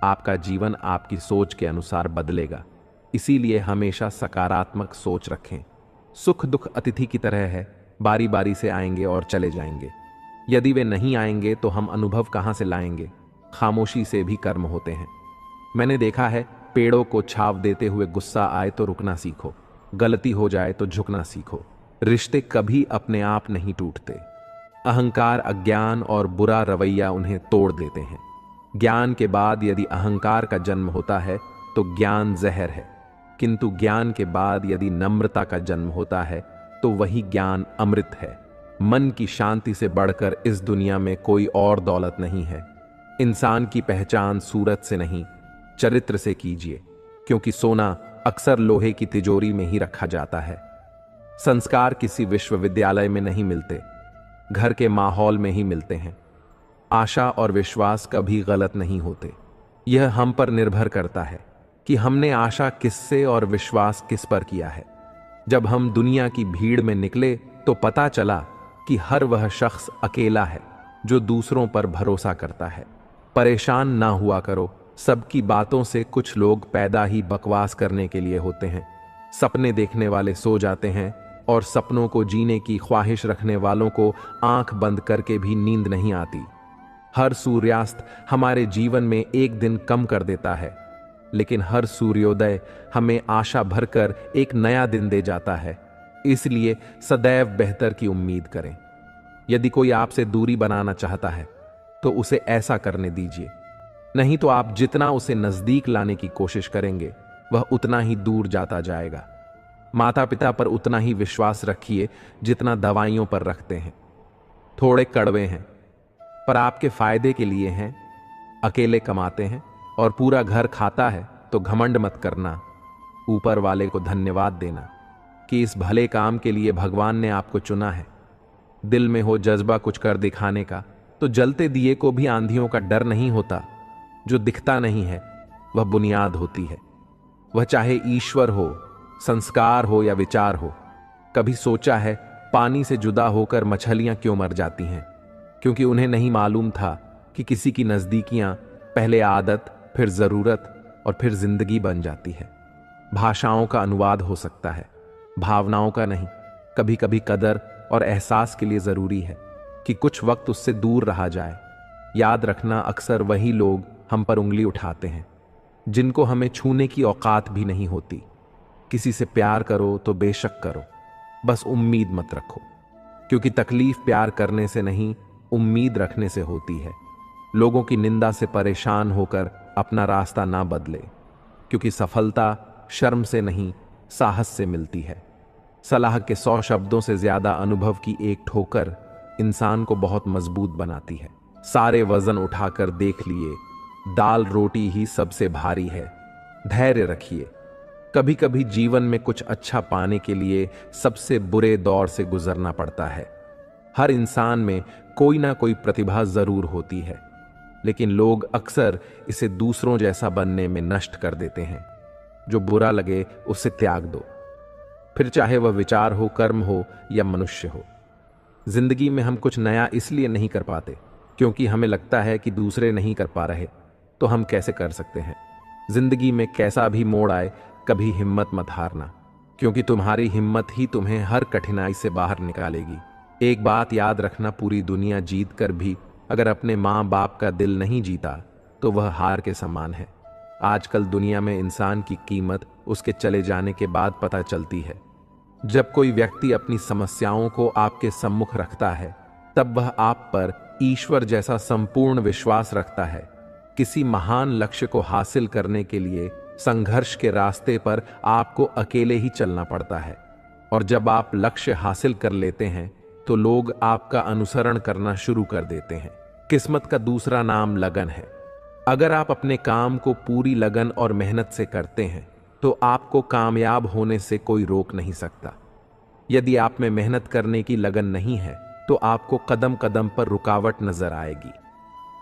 Speaker 1: आपका जीवन आपकी सोच के अनुसार बदलेगा, इसीलिए हमेशा सकारात्मक सोच रखें। सुख दुख अतिथि की तरह है, बारी बारी से आएंगे और चले जाएंगे। यदि वे नहीं आएंगे तो हम अनुभव कहां से लाएंगे? खामोशी से भी कर्म होते हैं। मैंने देखा है, पेड़ों को छाव देते हुए गुस्सा आए तो रुकना सीखो, गलती हो जाए तो झुकना सीखो। रिश्ते कभी अपने आप नहीं टूटते। अहंकार, अज्ञान और बुरा रवैया उन्हें तोड़ देते हैं। ज्ञान के बाद यदि अहंकार का जन्म होता है तो ज्ञान जहर है, किंतु ज्ञान के बाद यदि नम्रता का जन्म होता है तो वही ज्ञान अमृत है। मन की शांति से बढ़कर इस दुनिया में कोई और दौलत नहीं है। इंसान की पहचान सूरत से नहीं, चरित्र से कीजिए, क्योंकि सोना अक्सर लोहे की तिजोरी में ही रखा जाता है। संस्कार किसी विश्वविद्यालय में नहीं मिलते, घर के माहौल में ही मिलते हैं। आशा और विश्वास कभी गलत नहीं होते। यह हम पर निर्भर करता है कि हमने आशा किससे और विश्वास किस पर किया है। जब हम दुनिया की भीड़ में निकले तो पता चला कि हर वह शख्स अकेला है जो दूसरों पर भरोसा करता है। परेशान ना हुआ करो, सबकी बातों से कुछ लोग पैदा ही बकवास करने के लिए होते हैं। सपने देखने वाले सो जाते हैं और सपनों को जीने की ख्वाहिश रखने वालों को आंख बंद करके भी नींद नहीं आती। हर सूर्यास्त हमारे जीवन में एक दिन कम कर देता है, लेकिन हर सूर्योदय हमें आशा भरकर एक नया दिन दे जाता है। इसलिए सदैव बेहतर की उम्मीद करें। यदि कोई आपसे दूरी बनाना चाहता है तो उसे ऐसा करने दीजिए, नहीं तो आप जितना उसे नजदीक लाने की कोशिश करेंगे वह उतना ही दूर जाता जाएगा। माता पिता पर उतना ही विश्वास रखिए जितना दवाइयों पर रखते हैं। थोड़े कड़वे हैं पर आपके फायदे के लिए हैं। अकेले कमाते हैं और पूरा घर खाता है तो घमंड मत करना। ऊपर वाले को धन्यवाद देना कि इस भले काम के लिए भगवान ने आपको चुना है। दिल में हो जज्बा कुछ कर दिखाने का तो जलते दिए को भी आंधियों का डर नहीं होता। जो दिखता नहीं है वह बुनियाद होती है। वह चाहे ईश्वर हो, संस्कार हो या विचार हो। कभी सोचा है पानी से जुदा होकर मछलियां क्यों मर जाती हैं? क्योंकि उन्हें नहीं मालूम था कि किसी की नजदीकियां पहले आदत, फिर जरूरत और फिर जिंदगी बन जाती है। भाषाओं का अनुवाद हो सकता है, भावनाओं का नहीं। कभी कभी कदर और एहसास के लिए जरूरी है कि कुछ वक्त उससे दूर रहा जाए। याद रखना, अक्सर वही लोग हम पर उंगली उठाते हैं जिनको हमें छूने की औकात भी नहीं होती। किसी से प्यार करो तो बेशक करो, बस उम्मीद मत रखो, क्योंकि तकलीफ प्यार करने से नहीं, उम्मीद रखने से होती है। लोगों की निंदा से परेशान होकर अपना रास्ता ना बदले, क्योंकि सफलता शर्म से नहीं, साहस से मिलती है। सलाह के 100 शब्दों से ज्यादा अनुभव की एक ठोकर इंसान को बहुत मजबूत बनाती है। सारे वजन उठाकर देख लिए, दाल रोटी ही सबसे भारी है। धैर्य रखिए। कभी कभी जीवन में कुछ अच्छा पाने के लिए सबसे बुरे दौर से गुजरना पड़ता है। हर इंसान में कोई ना कोई प्रतिभा जरूर होती है, लेकिन लोग अक्सर इसे दूसरों जैसा बनने में नष्ट कर देते हैं। जो बुरा लगे उसे त्याग दो, फिर चाहे वह विचार हो, कर्म हो या मनुष्य हो। जिंदगी में हम कुछ नया इसलिए नहीं कर पाते क्योंकि हमें लगता है कि दूसरे नहीं कर पा रहे, तो हम कैसे कर सकते हैं। जिंदगी में कैसा भी मोड़ आए, कभी हिम्मत मत हारना, क्योंकि तुम्हारी हिम्मत ही तुम्हें हर कठिनाई से बाहर निकालेगी। एक बात याद रखना, पूरी दुनिया जीत कर भी अगर अपने माँ बाप का दिल नहीं जीता तो वह हार के समान है। आजकल दुनिया में इंसान की कीमत उसके चले जाने के बाद पता चलती है। जब कोई व्यक्ति अपनी समस्याओं को आपके सम्मुख रखता है, तब वह आप पर ईश्वर जैसा संपूर्ण विश्वास रखता है। किसी महान लक्ष्य को हासिल करने के लिए संघर्ष के रास्ते पर आपको अकेले ही चलना पड़ता है, और जब आप लक्ष्य हासिल कर लेते हैं तो लोग आपका अनुसरण करना शुरू कर देते हैं। किस्मत का दूसरा नाम लगन है। अगर आप अपने काम को पूरी लगन और मेहनत से करते हैं तो आपको कामयाब होने से कोई रोक नहीं सकता। यदि आप में मेहनत करने की लगन नहीं है तो आपको कदम कदम पर रुकावट नजर आएगी।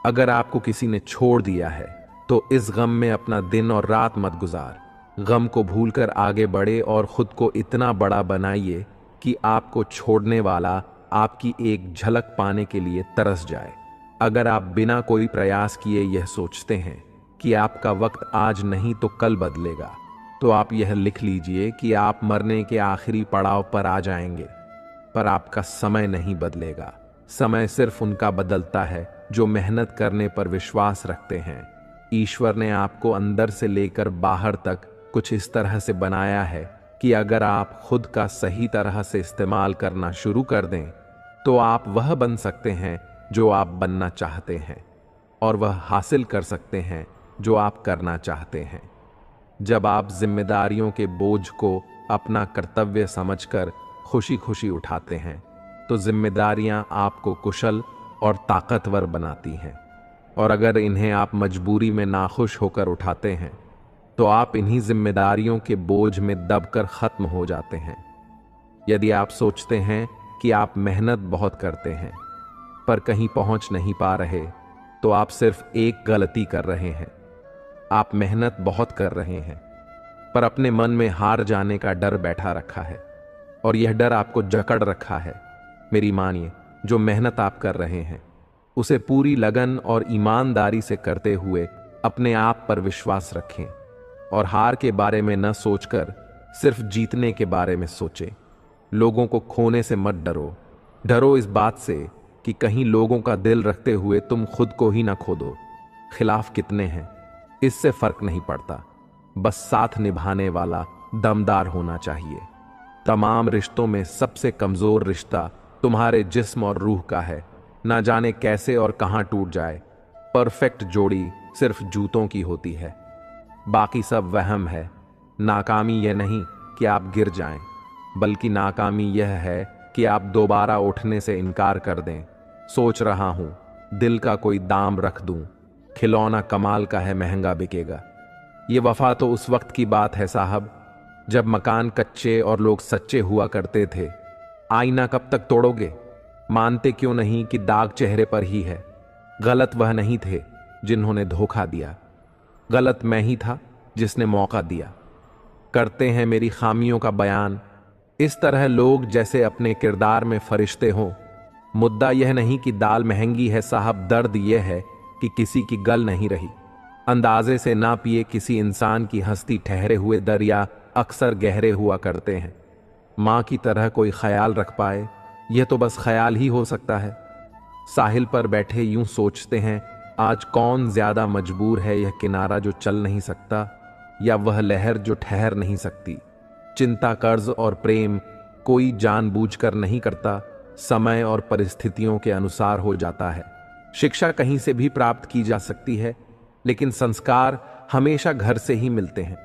Speaker 1: अगर आपको किसी ने छोड़ दिया है तो इस गम में अपना दिन और रात मत गुजार। गम को भूलकर आगे बढ़े और खुद को इतना बड़ा बनाइए कि आपको छोड़ने वाला आपकी एक झलक पाने के लिए तरस जाए। अगर आप बिना कोई प्रयास किए यह सोचते हैं कि आपका वक्त आज नहीं तो कल बदलेगा, तो आप यह लिख लीजिए कि आप मरने के आखिरी पड़ाव पर आ जाएंगे, पर आपका समय नहीं बदलेगा। समय सिर्फ उनका बदलता है जो मेहनत करने पर विश्वास रखते हैं। ईश्वर ने आपको अंदर से लेकर बाहर तक कुछ इस तरह से बनाया है कि अगर आप खुद का सही तरह से इस्तेमाल करना शुरू कर दें तो आप वह बन सकते हैं जो आप बनना चाहते हैं, और वह हासिल कर सकते हैं जो आप करना चाहते हैं। जब आप जिम्मेदारियों के बोझ को अपना कर्तव्य समझकर खुशी खुशी उठाते हैं तो जिम्मेदारियां आपको कुशल और ताकतवर बनाती हैं, और अगर इन्हें आप मजबूरी में नाखुश होकर उठाते हैं तो आप इन्हीं जिम्मेदारियों के बोझ में दबकर खत्म हो जाते हैं। यदि आप सोचते हैं कि आप मेहनत बहुत करते हैं पर कहीं पहुंच नहीं पा रहे, तो आप सिर्फ एक गलती कर रहे हैं। आप मेहनत बहुत कर रहे हैं पर अपने मन में हार जाने का डर बैठा रखा है, और यह डर आपको जकड़ रखा है। मेरी मानिए, जो मेहनत आप कर रहे हैं उसे पूरी लगन और ईमानदारी से करते हुए अपने आप पर विश्वास रखें, और हार के बारे में न सोचकर सिर्फ जीतने के बारे में सोचें। लोगों को खोने से मत डरो, डरो इस बात से कि कहीं लोगों का दिल रखते हुए तुम खुद को ही ना खो दो। खिलाफ कितने हैं इससे फर्क नहीं पड़ता, बस साथ निभाने वाला दमदार होना चाहिए। तमाम रिश्तों में सबसे कमजोर रिश्ता तुम्हारे जिस्म और रूह का है। ना जाने कैसे और कहां टूट जाए। परफेक्ट जोड़ी सिर्फ जूतों की होती है, बाकी सब वहम है। नाकामी यह नहीं कि आप गिर जाएं, बल्कि नाकामी यह है कि आप दोबारा उठने से इनकार कर दें। सोच रहा हूं दिल का कोई दाम रख दूं, खिलौना कमाल का है, महंगा बिकेगा। ये वफा तो उस वक्त की बात है साहब, जब मकान कच्चे और लोग सच्चे हुआ करते थे। आईना कब तक तोड़ोगे? मानते क्यों नहीं कि दाग चेहरे पर ही है? गलत वह नहीं थे जिन्होंने धोखा दिया, गलत मैं ही था जिसने मौका दिया। करते हैं मेरी खामियों का बयान इस तरह लोग जैसे अपने किरदार में फरिश्ते हों। मुद्दा यह नहीं कि दाल महंगी है साहब, दर्द यह है कि किसी की गल नहीं रही। अंदाजे से ना पिए किसी इंसान की हस्ती ठहरे हुए दरिया अक्सर गहरे हुआ करते हैं। माँ की तरह कोई ख्याल रख पाए, यह तो बस ख्याल ही हो सकता है। साहिल पर बैठे यूं सोचते हैं, आज कौन ज्यादा मजबूर है, यह किनारा जो चल नहीं सकता या वह लहर जो ठहर नहीं सकती। चिंता, कर्ज और प्रेम कोई जानबूझकर नहीं करता, समय और परिस्थितियों के अनुसार हो जाता है। शिक्षा कहीं से भी प्राप्त की जा सकती है, लेकिन संस्कार हमेशा घर से ही मिलते हैं।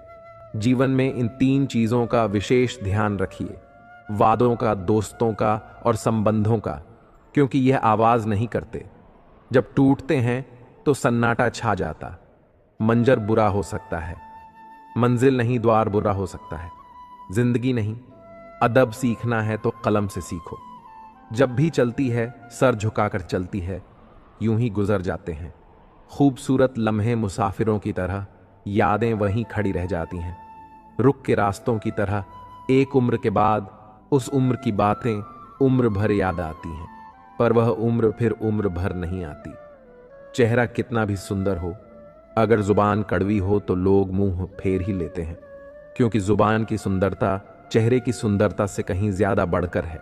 Speaker 1: जीवन में इन 3 चीजों का विशेष ध्यान रखिए, वादों का, दोस्तों का और संबंधों का, क्योंकि यह आवाज नहीं करते। जब टूटते हैं तो सन्नाटा छा जाता। मंजर बुरा हो सकता है, मंजिल नहीं द्वार बुरा हो सकता है। जिंदगी नहीं, अदब सीखना है तो कलम से सीखो। जब भी चलती है सर झुकाकर चलती है, यूं ही गुजर जाते हैं। खूबसूरत लम्हे मुसाफिरों की तरह, यादें वहीं खड़ी रह जाती हैं। रुक के रास्तों की तरह, एक उम्र के बाद उस उम्र की बातें उम्र भर याद आती हैं, पर वह उम्र फिर उम्र भर नहीं आती। चेहरा कितना भी सुंदर हो, अगर जुबान कड़वी हो तो लोग मुंह फेर ही लेते हैं, क्योंकि जुबान की सुंदरता चेहरे की सुंदरता से कहीं ज्यादा बढ़कर है।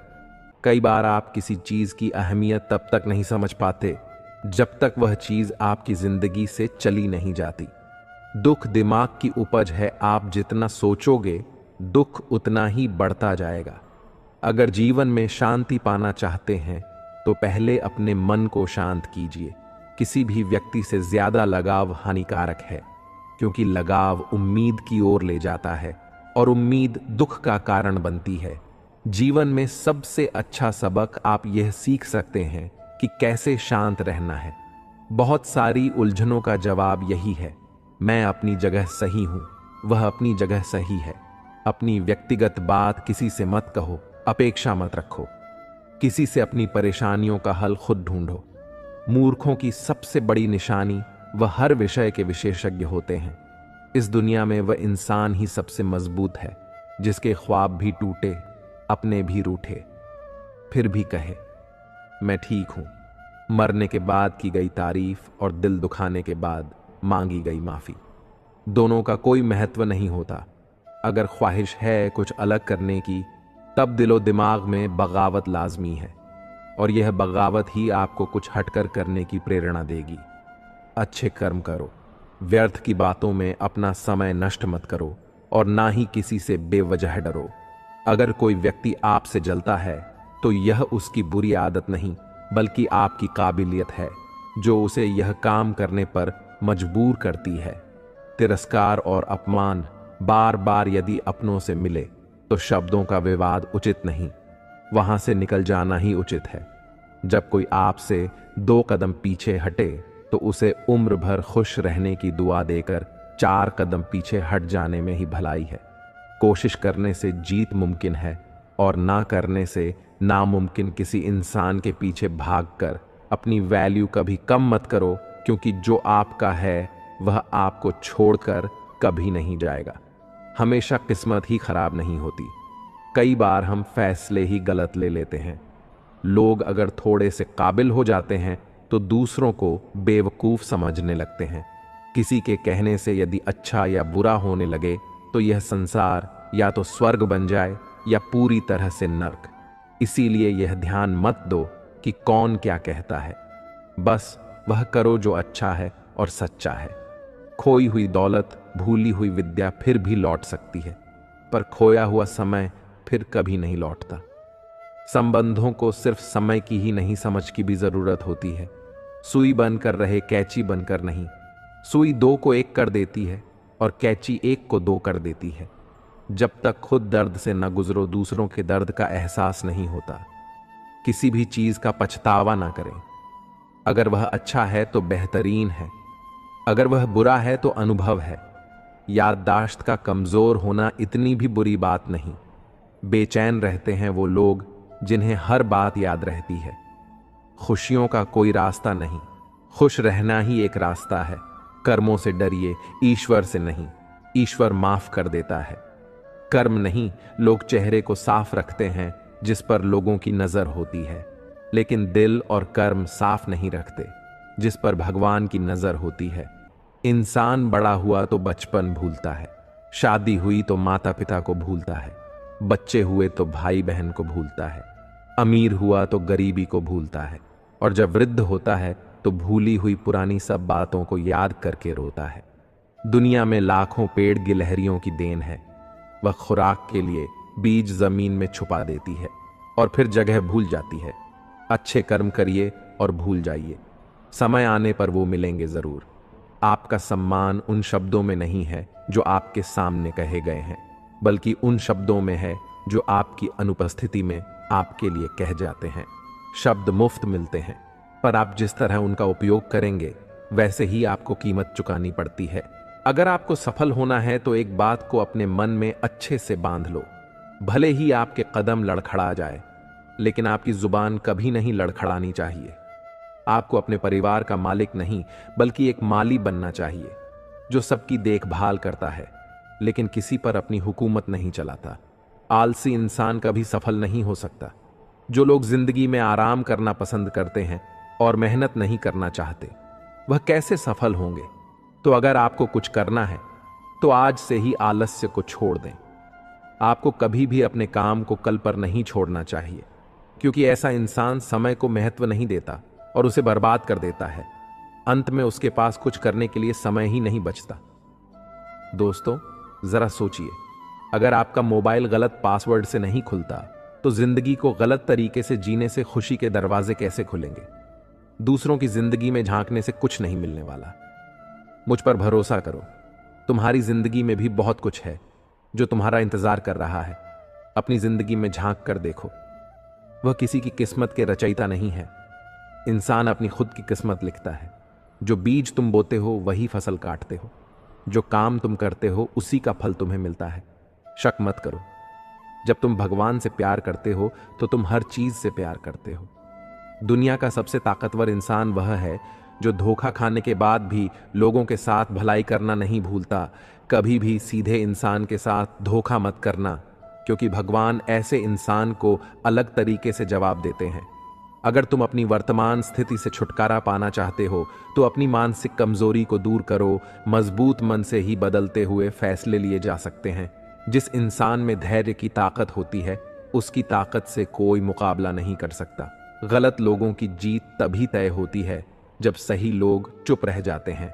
Speaker 1: कई बार आप किसी चीज की अहमियत तब तक नहीं समझ पाते जब तक वह चीज आपकी जिंदगी से चली नहीं जाती। दुख दिमाग की उपज है, आप जितना सोचोगे दुख उतना ही बढ़ता जाएगा। अगर जीवन में शांति पाना चाहते हैं तो पहले अपने मन को शांत कीजिए। किसी भी व्यक्ति से ज्यादा लगाव हानिकारक है, क्योंकि लगाव उम्मीद की ओर ले जाता है और उम्मीद दुख का कारण बनती है। जीवन में सबसे अच्छा सबक आप यह सीख सकते हैं कि कैसे शांत रहना है। बहुत सारी उलझनों का जवाब यही है, मैं अपनी जगह सही हूं, वह अपनी जगह सही है। अपनी व्यक्तिगत बात किसी से मत कहो, अपेक्षा मत रखो। किसी से अपनी परेशानियों का हल खुद ढूंढो। मूर्खों की सबसे बड़ी निशानी वह हर विषय के विशेषज्ञ होते हैं। इस दुनिया में वह इंसान ही सबसे मजबूत है जिसके ख्वाब भी टूटे, अपने भी रूठे, फिर भी कहे मैं ठीक हूं। मरने के बाद की गई तारीफ और दिल दुखाने के बाद मांगी गई माफी, दोनों का कोई महत्व नहीं होता। अगर ख्वाहिश है कुछ अलग करने की, तब दिलो दिमाग में बगावत लाजमी है, और यह बगावत ही आपको कुछ हटकर करने की प्रेरणा देगी। अच्छे कर्म करो, व्यर्थ की बातों में अपना समय नष्ट मत करो, और ना ही किसी से बेवजह डरो। अगर कोई व्यक्ति आपसे जलता है तो यह उसकी बुरी आदत नहीं, बल्कि आपकी काबिलियत है जो उसे यह काम करने पर मजबूर करती है। तिरस्कार और अपमान बार बार यदि अपनों से मिले तो शब्दों का विवाद उचित नहीं, वहां से निकल जाना ही उचित है। जब कोई आपसे 2 कदम पीछे हटे तो उसे उम्र भर खुश रहने की दुआ देकर 4 कदम पीछे हट जाने में ही भलाई है। कोशिश करने से जीत मुमकिन है, और ना करने से नामुमकिन किसी इंसान के पीछे भागकर अपनी वैल्यू कभी कम मत करो, क्योंकि जो आपका है वह आपको छोड़कर कभी नहीं जाएगा। हमेशा किस्मत ही खराब नहीं होती, कई बार हम फैसले ही गलत ले लेते हैं। लोग अगर थोड़े से काबिल हो जाते हैं तो दूसरों को बेवकूफ समझने लगते हैं। किसी के कहने से यदि अच्छा या बुरा होने लगे तो यह संसार या तो स्वर्ग बन जाए या पूरी तरह से नर्क। इसीलिए यह ध्यान मत दो कि कौन क्या कहता है, बस वह करो जो अच्छा है और सच्चा है। खोई हुई दौलत, भूली हुई विद्या फिर भी लौट सकती है, पर खोया हुआ समय फिर कभी नहीं लौटता। संबंधों को सिर्फ समय की ही नहीं समझ की भी जरूरत होती है। सुई बनकर रहे, कैंची बनकर नहीं। सुई 2 को 1 कर देती है और कैंची 1 को 2 कर देती है। जब तक खुद दर्द से न गुजरो दूसरों के दर्द का एहसास नहीं होता। किसी भी चीज का पछतावा ना करें। अगर वह अच्छा है तो बेहतरीन है, अगर वह बुरा है तो अनुभव है। याददाश्त का कमजोर होना इतनी भी बुरी बात नहीं। बेचैन रहते हैं वो लोग जिन्हें हर बात याद रहती है। खुशियों का कोई रास्ता नहीं, खुश रहना ही एक रास्ता है। कर्मों से डरिए, ईश्वर से नहीं। ईश्वर माफ कर देता है। कर्म नहीं, लोग चेहरे को साफ रखते हैं जिस पर लोगों की नजर होती है, लेकिन दिल और कर्म साफ नहीं रखते जिस पर भगवान की नजर होती है। इंसान बड़ा हुआ तो बचपन भूलता है, शादी हुई तो माता पिता को भूलता है, बच्चे हुए तो भाई बहन को भूलता है, अमीर हुआ तो गरीबी को भूलता है, और जब वृद्ध होता है तो भूली हुई पुरानी सब बातों को याद करके रोता है। दुनिया में लाखों पेड़ गिलहरियों की देन है। वह खुराक के लिए बीज जमीन में छुपा देती है और फिर जगह भूल जाती है। अच्छे कर्म करिए और भूल जाइए, समय आने पर वो मिलेंगे जरूर। आपका सम्मान उन शब्दों में नहीं है जो आपके सामने कहे गए हैं, बल्कि उन शब्दों में है जो आपकी अनुपस्थिति में आपके लिए कह जाते हैं। शब्द मुफ्त मिलते हैं, पर आप जिस तरह उनका उपयोग करेंगे वैसे ही आपको कीमत चुकानी पड़ती है। अगर आपको सफल होना है तो एक बात को अपने मन में अच्छे से बांध लो। भले ही आपके कदम लड़खड़ा जाए, लेकिन आपकी जुबान कभी नहीं लड़खड़ानी चाहिए। आपको अपने परिवार का मालिक नहीं, बल्कि एक माली बनना चाहिए जो सबकी देखभाल करता है, लेकिन किसी पर अपनी हुकूमत नहीं चलाता। आलसी इंसान कभी सफल नहीं हो सकता। जो लोग जिंदगी में आराम करना पसंद करते हैं और मेहनत नहीं करना चाहते, वह कैसे सफल होंगे? तो अगर आपको कुछ करना है तो आज से ही आलस्य को छोड़ दें। आपको कभी भी अपने काम को कल पर नहीं छोड़ना चाहिए, क्योंकि ऐसा इंसान समय को महत्व नहीं देता और उसे बर्बाद कर देता है। अंत में उसके पास कुछ करने के लिए समय ही नहीं बचता। दोस्तों, जरा सोचिए, अगर आपका मोबाइल गलत पासवर्ड से नहीं खुलता तो जिंदगी को गलत तरीके से जीने से खुशी के दरवाजे कैसे खुलेंगे? दूसरों की जिंदगी में झांकने से कुछ नहीं मिलने वाला। मुझ पर भरोसा करो, तुम्हारी जिंदगी में भी बहुत कुछ है जो तुम्हारा इंतजार कर रहा है। अपनी जिंदगी में झांक कर देखो। वह किसी की किस्मत के रचयिता नहीं है। इंसान अपनी खुद की किस्मत लिखता है। जो बीज तुम बोते हो वही फसल काटते हो। जो काम तुम करते हो उसी का फल तुम्हें मिलता है। शक मत करो। जब तुम भगवान से प्यार करते हो तो तुम हर चीज से प्यार करते हो। दुनिया का सबसे ताकतवर इंसान वह है जो धोखा खाने के बाद भी लोगों के साथ भलाई करना नहीं भूलता। कभी भी सीधे इंसान के साथ धोखा मत करना, क्योंकि भगवान ऐसे इंसान को अलग तरीके से जवाब देते हैं। अगर तुम अपनी वर्तमान स्थिति से छुटकारा पाना चाहते हो तो अपनी मानसिक कमजोरी को दूर करो। मजबूत मन से ही बदलते हुए फैसले लिए जा सकते हैं। जिस इंसान में धैर्य की ताकत होती है, उसकी ताकत से कोई मुकाबला नहीं कर सकता। गलत लोगों की जीत तभी तय होती है जब सही लोग चुप रह जाते हैं।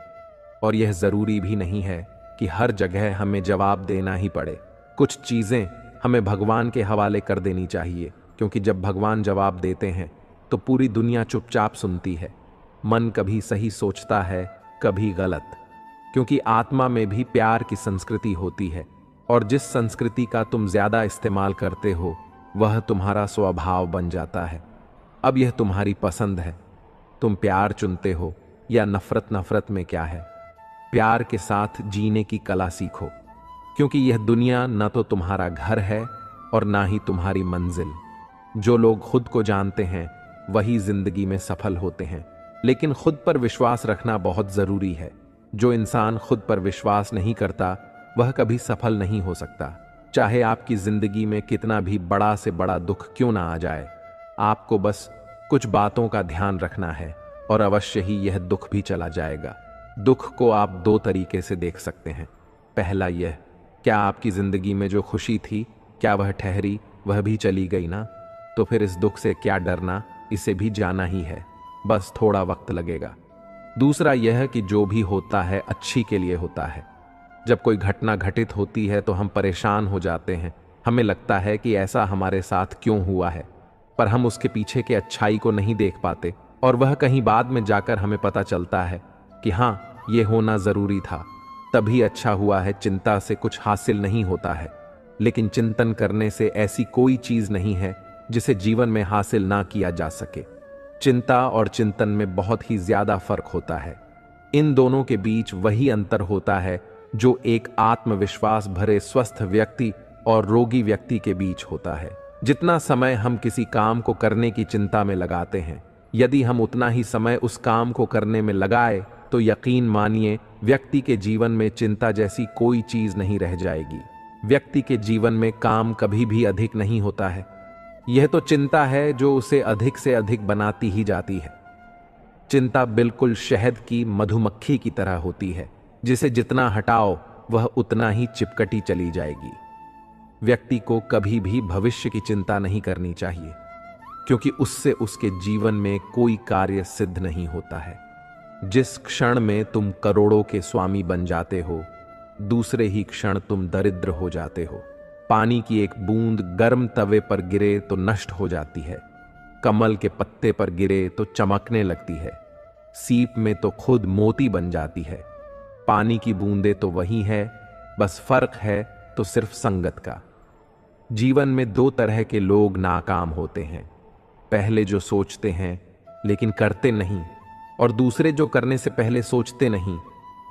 Speaker 1: और यह जरूरी भी नहीं है कि हर जगह हमें जवाब देना ही पड़े। कुछ चीजें हमें भगवान के हवाले कर देनी चाहिए, क्योंकि जब भगवान जवाब देते हैं तो पूरी दुनिया चुपचाप सुनती है। मन कभी सही सोचता है, कभी गलत, क्योंकि आत्मा में भी प्यार की संस्कृति होती है, और जिस संस्कृति का तुम ज्यादा इस्तेमाल करते हो वह तुम्हारा स्वभाव बन जाता है। अब यह तुम्हारी पसंद है, तुम प्यार चुनते हो या नफरत। नफरत में क्या है? प्यार के साथ जीने की कला सीखो, क्योंकि यह दुनिया न तो तुम्हारा घर है और ना ही तुम्हारी मंजिल। जो लोग खुद को जानते हैं वही जिंदगी में सफल होते हैं, लेकिन खुद पर विश्वास रखना बहुत जरूरी है। जो इंसान खुद पर विश्वास नहीं करता वह कभी सफल नहीं हो सकता। चाहे आपकी जिंदगी में कितना भी बड़ा से बड़ा दुख क्यों ना आ जाए, आपको बस कुछ बातों का ध्यान रखना है और अवश्य ही यह दुख भी चला जाएगा। दुख को आप दो तरीके से देख सकते हैं। पहला यह, क्या आपकी जिंदगी में जो खुशी थी, क्या वह ठहरी? वह भी चली गई ना? तो फिर इस दुख से क्या डरना, इसे भी जाना ही है, बस थोड़ा वक्त लगेगा। दूसरा यह कि जो भी होता है अच्छी के लिए होता है। जब कोई घटना घटित होती है तो हम परेशान हो जाते हैं। हमें लगता है कि ऐसा हमारे साथ क्यों हुआ है, पर हम उसके पीछे के अच्छाई को नहीं देख पाते, और वह कहीं बाद में जाकर हमें पता चलता है कि हाँ, ये होना जरूरी था, तभी अच्छा हुआ है। चिंता से कुछ हासिल नहीं होता है, लेकिन चिंतन करने से ऐसी कोई चीज नहीं है जिसे जीवन में हासिल ना किया जा सके। चिंता और चिंतन में बहुत ही ज्यादा फर्क होता है। इन दोनों के बीच वही अंतर होता है जो एक आत्मविश्वास भरे स्वस्थ व्यक्ति और रोगी व्यक्ति के बीच होता है। जितना समय हम किसी काम को करने की चिंता में लगाते हैं, यदि हम उतना ही समय उस काम को करने में लगाए तो यकीन मानिए व्यक्ति के जीवन में चिंता जैसी कोई चीज नहीं रह जाएगी। व्यक्ति के जीवन में काम कभी भी अधिक नहीं होता है। यह तो चिंता है जो उसे अधिक से अधिक बनाती ही जाती है। चिंता बिल्कुल शहद की मधुमक्खी की तरह होती है, जिसे जितना हटाओ वह उतना ही चिपकटी चली जाएगी। व्यक्ति को कभी भी भविष्य की चिंता नहीं करनी चाहिए, क्योंकि उससे उसके जीवन में कोई कार्य सिद्ध नहीं होता है। जिस क्षण में तुम करोड़ों के स्वामी बन जाते हो, दूसरे ही क्षण तुम दरिद्र हो जाते हो। पानी की एक बूंद गर्म तवे पर गिरे तो नष्ट हो जाती है, कमल के पत्ते पर गिरे तो चमकने लगती है, सीप में तो खुद मोती बन जाती है। पानी की बूंदे तो वही है, बस फर्क है तो सिर्फ संगत का। जीवन में दो तरह के लोग नाकाम होते हैं, पहले जो सोचते हैं लेकिन करते नहीं, और दूसरे जो करने से पहले सोचते नहीं।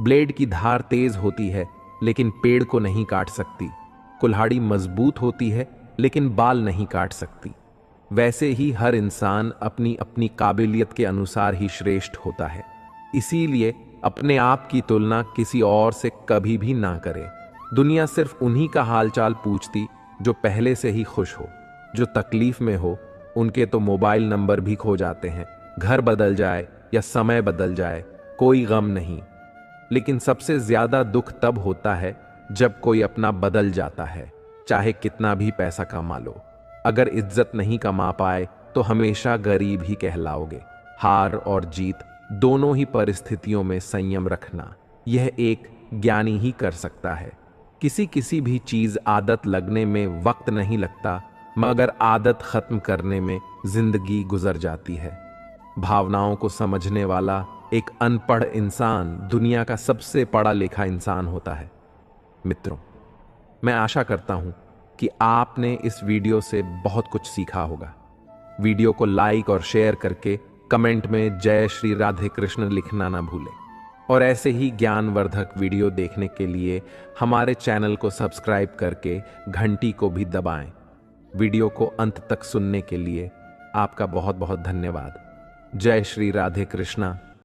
Speaker 1: ब्लेड की धार तेज होती है लेकिन पेड़ को नहीं काट सकती, कुल्हाड़ी मजबूत होती है लेकिन बाल नहीं काट सकती। वैसे ही हर इंसान अपनी अपनी काबिलियत के अनुसार ही श्रेष्ठ होता है। इसीलिए अपने आप की तुलना किसी और से कभी भी ना करें। दुनिया सिर्फ उन्हीं का हालचाल पूछती जो पहले से ही खुश हो। जो तकलीफ में हो उनके तो मोबाइल नंबर भी खो जाते हैं। घर बदल जाए या समय बदल जाए, कोई गम नहीं। लेकिन सबसे ज्यादा दुख तब होता है जब कोई अपना बदल जाता है, चाहे कितना भी पैसा कमा लो। अगर इज्जत नहीं कमा पाए तो हमेशा गरीब ही कहलाओगे। हार और जीत दोनों ही परिस्थितियों में संयम रखना, यह एक ज्ञानी ही कर सकता है। किसी भी चीज आदत लगने में वक्त नहीं लगता, मगर आदत खत्म करने में जिंदगी गुजर जाती है। भावनाओं को समझने वाला एक अनपढ़ इंसान दुनिया का सबसे पढ़ा लिखा इंसान होता है। मित्रों, मैं आशा करता हूं कि आपने इस वीडियो से बहुत कुछ सीखा होगा। वीडियो को लाइक और शेयर करके कमेंट में जय श्री राधे कृष्ण लिखना ना भूलें। और ऐसे ही ज्ञानवर्धक वीडियो देखने के लिए हमारे चैनल को सब्सक्राइब करके घंटी को भी दबाएं। वीडियो को अंत तक सुनने के लिए आपका बहुत बहुत धन्यवाद। जय श्री राधे कृष्णा।